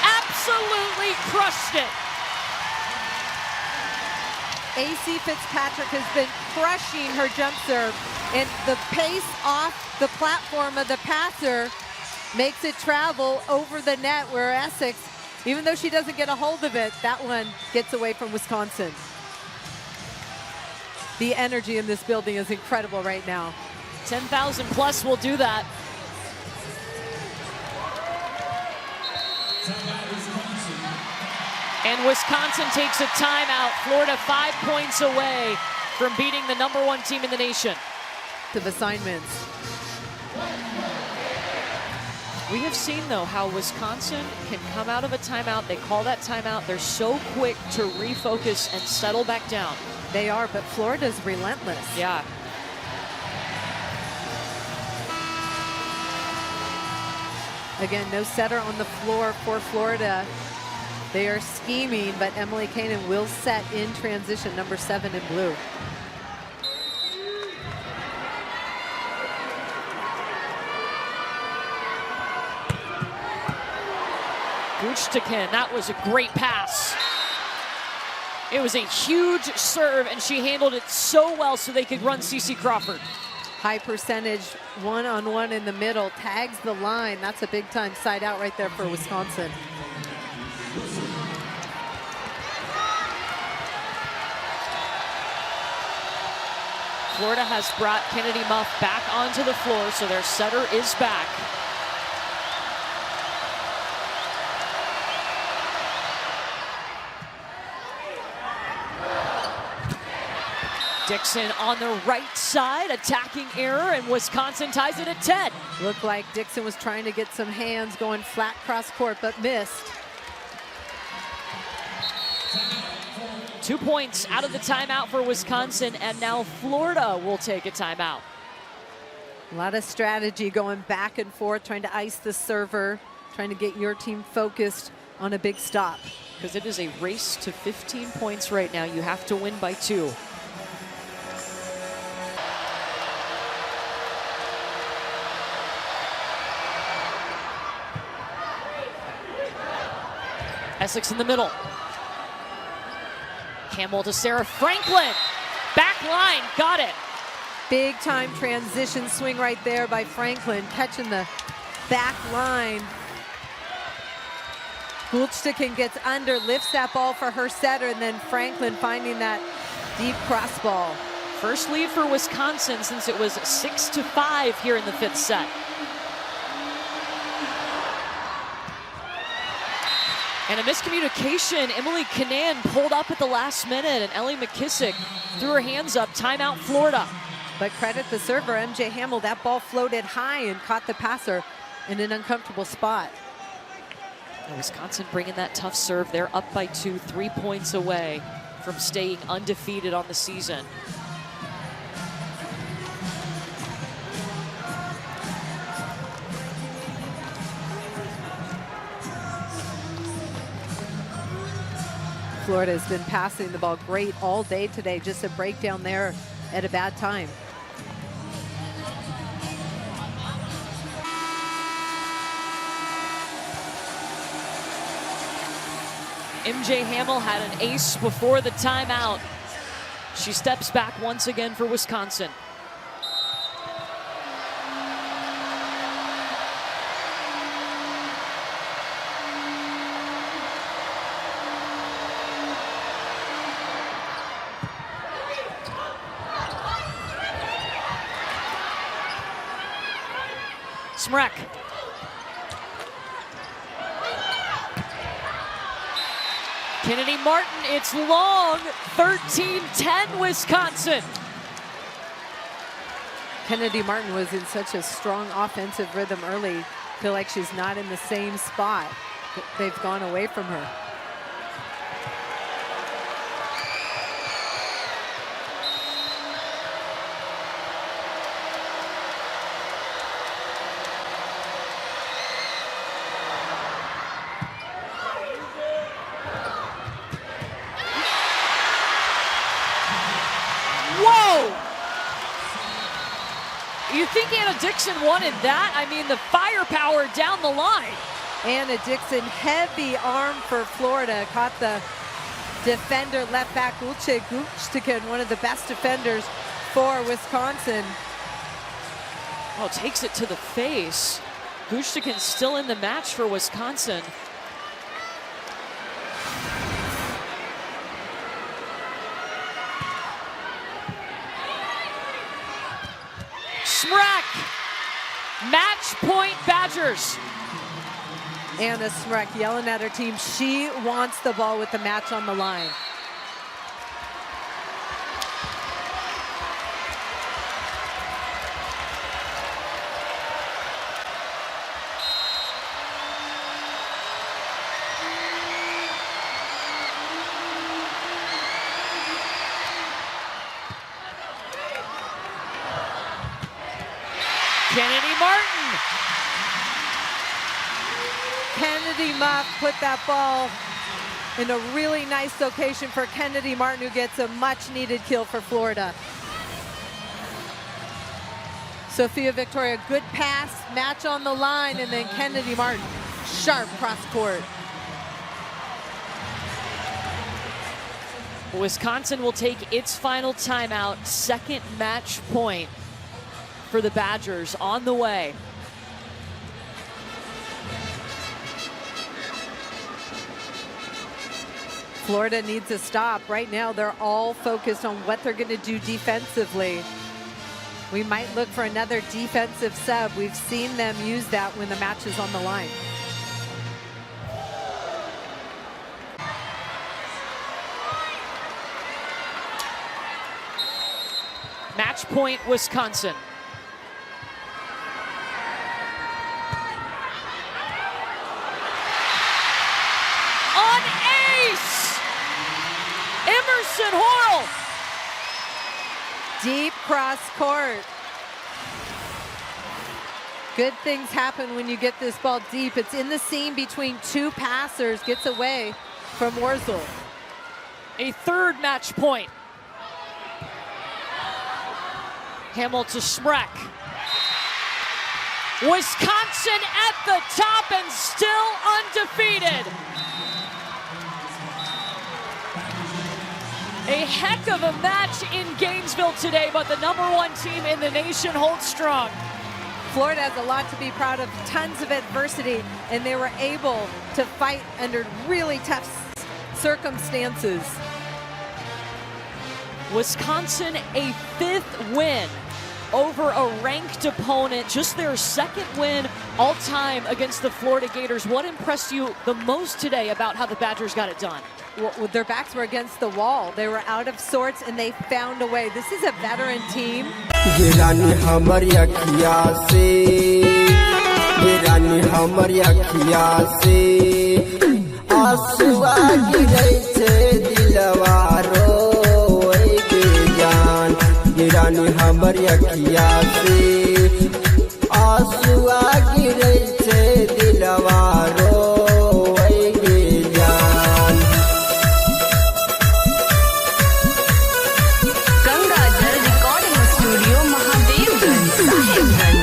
S1: Absolutely crushed it.
S2: AC Fitzpatrick has been crushing her jump serve, and the pace off the platform of the passer makes it travel over the net, where Essex, even though she doesn't get a hold of it, that one gets away from Wisconsin. The energy in this building is incredible right now.
S1: 10,000 plus will do that. And Wisconsin takes a timeout. Florida 5 points away from beating the #1 team in the nation.
S2: Of assignments.
S1: We have seen, though, how Wisconsin can come out of a timeout. They call that timeout. They're so quick to refocus and settle back down.
S2: They are, but Florida's relentless.
S1: Yeah.
S2: Again, no setter on the floor for Florida. They are scheming, but Emily Kanan will set in transition, number 7 in blue.
S1: Gutschtiken, that was a great pass. It was a huge serve, and she handled it so well so they could run CeCe Crawford.
S2: High percentage, one-on-one in the middle, tags the line. That's a big-time side out right there for Wisconsin.
S1: Florida has brought Kennedy Muff back onto the floor, so their setter is back. Dixon on the right side, attacking error, and Wisconsin ties it at 10.
S2: Looked like Dixon was trying to get some hands going flat cross court, but missed.
S1: 2 points out of the timeout for Wisconsin, and now Florida will take a timeout.
S2: A lot of strategy going back and forth, trying to ice the server, trying to get your team focused on a big stop.
S1: Because it is a race to 15 points right now. You have to win by 2. Essex in the middle. Hamill to Sarah Franklin. Back line, got it.
S2: Big time transition swing right there by Franklin, catching the back line. Gulchtikin gets under, lifts that ball for her setter, and then Franklin finding that deep cross ball.
S1: First lead for Wisconsin since it was 6-5 here in the 5th set. And a miscommunication. Emily Canaan pulled up at the last minute, and Ellie McKissick threw her hands up. Timeout, Florida.
S2: But credit the server, MJ Hamill. That ball floated high and caught the passer in an uncomfortable spot.
S1: Wisconsin bringing that tough serve. They're up by 2, 3 points away from staying undefeated on the season.
S2: Florida has been passing the ball great all day today. Just a breakdown there at a bad time.
S1: MJ Hamill had an ace before the timeout. She steps back once again for Wisconsin. Smrek. Kennedy Martin, it's long, 13-10 Wisconsin.
S2: Kennedy Martin was in such a strong offensive rhythm early. Feel like she's not in the same spot. They've gone away from her.
S1: You think Anna Dixon wanted that? I mean, the firepower down the line.
S2: Anna Dixon, heavy arm for Florida, caught the defender left back Gulchtikin, one of the best defenders for Wisconsin.
S1: Oh, takes it to the face. Gulchtikin still in the match for Wisconsin. Smrek, match point Badgers.
S2: Anna Smrek yelling at her team. She wants the ball with the match on the line.
S1: Kennedy Martin.
S2: Kennedy Muff put that ball in a really nice location for Kennedy Martin, who gets a much needed kill for Florida. Sophia Victoria, good pass, match on the line, and then Kennedy Martin, sharp cross court.
S1: Wisconsin will take its final timeout, second match point for the Badgers on the way.
S2: Florida needs a stop. Right now, they're all focused on what they're going to do defensively. We might look for another defensive sub. We've seen them use that when the match is on the line.
S1: Match point, Wisconsin. On ace! Emerson Horrell.
S2: Deep cross court. Good things happen when you get this ball deep. It's in the seam between two passers, gets away from Warzel.
S1: A third match point. Hamill to Smrek. Wisconsin at the top and still undefeated. heck of a match in Gainesville today, but the #1 team in the nation holds strong.
S2: Florida has a lot to be proud of, tons of adversity, and they were able to fight under really tough circumstances.
S1: Wisconsin, a 5th win over a ranked opponent, just their 2nd win all time against the Florida Gators. What impressed you the most today about how the Badgers got it done?
S2: Well, their backs were against the wall. They were out of sorts and they found a way. This is a veteran team.
S4: गिरानी हमारी अखिया से आंसुआ गिरे छे दिलवा रोएगे जान।
S5: गंगा जल recording studio Mahadevganj Sahebganj.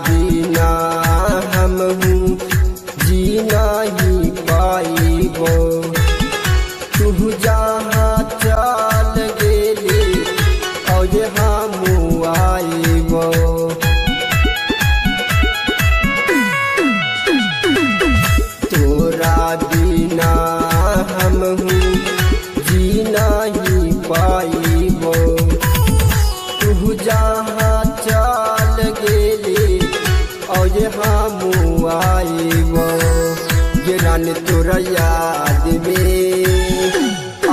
S4: जीना हम हूँ जीना ही पाइबो तू जहाँ चल गेली और हम आइबो तोरा बिना हम हूँ जीना ही पाइबो तू जहाँ चल गेली और हम आइबो गिरन तोरा याद में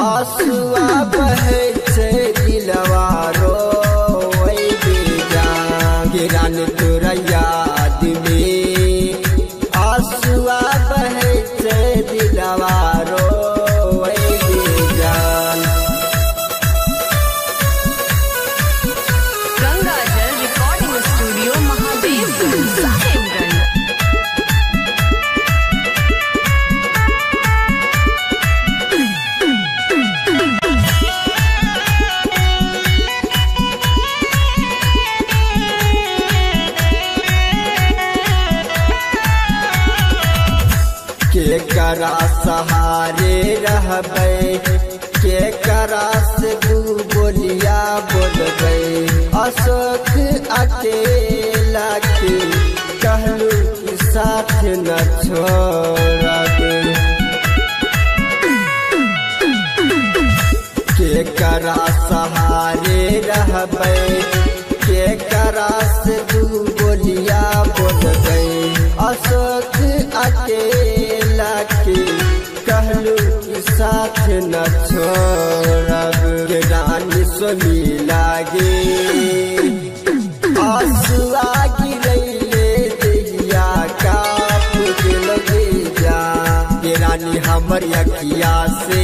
S4: आंसुआ बहे छे दिलवा रोएगे जान। गिरन तोरा याद में आंसुआ बहे छे दिलवा रोएगे जान।
S5: गंगा जल रिकॉर्डिंग स्टूडियो महादेवगंज साहेबगंज।
S4: के करा सहारे रहबै के करा से तू बोलिया बोलबै अशोक अकेला के कहलू कि साथ न छोड़बै के करा सहारे रहबै के करा से तू बोलिया बोलबै अशोक अकेला के कहलू कि साथ न छोड़ब के रानी सोनी लागे आंसुआ गिरैले देहिया काप के लगे जा के रानी हमर अखिया से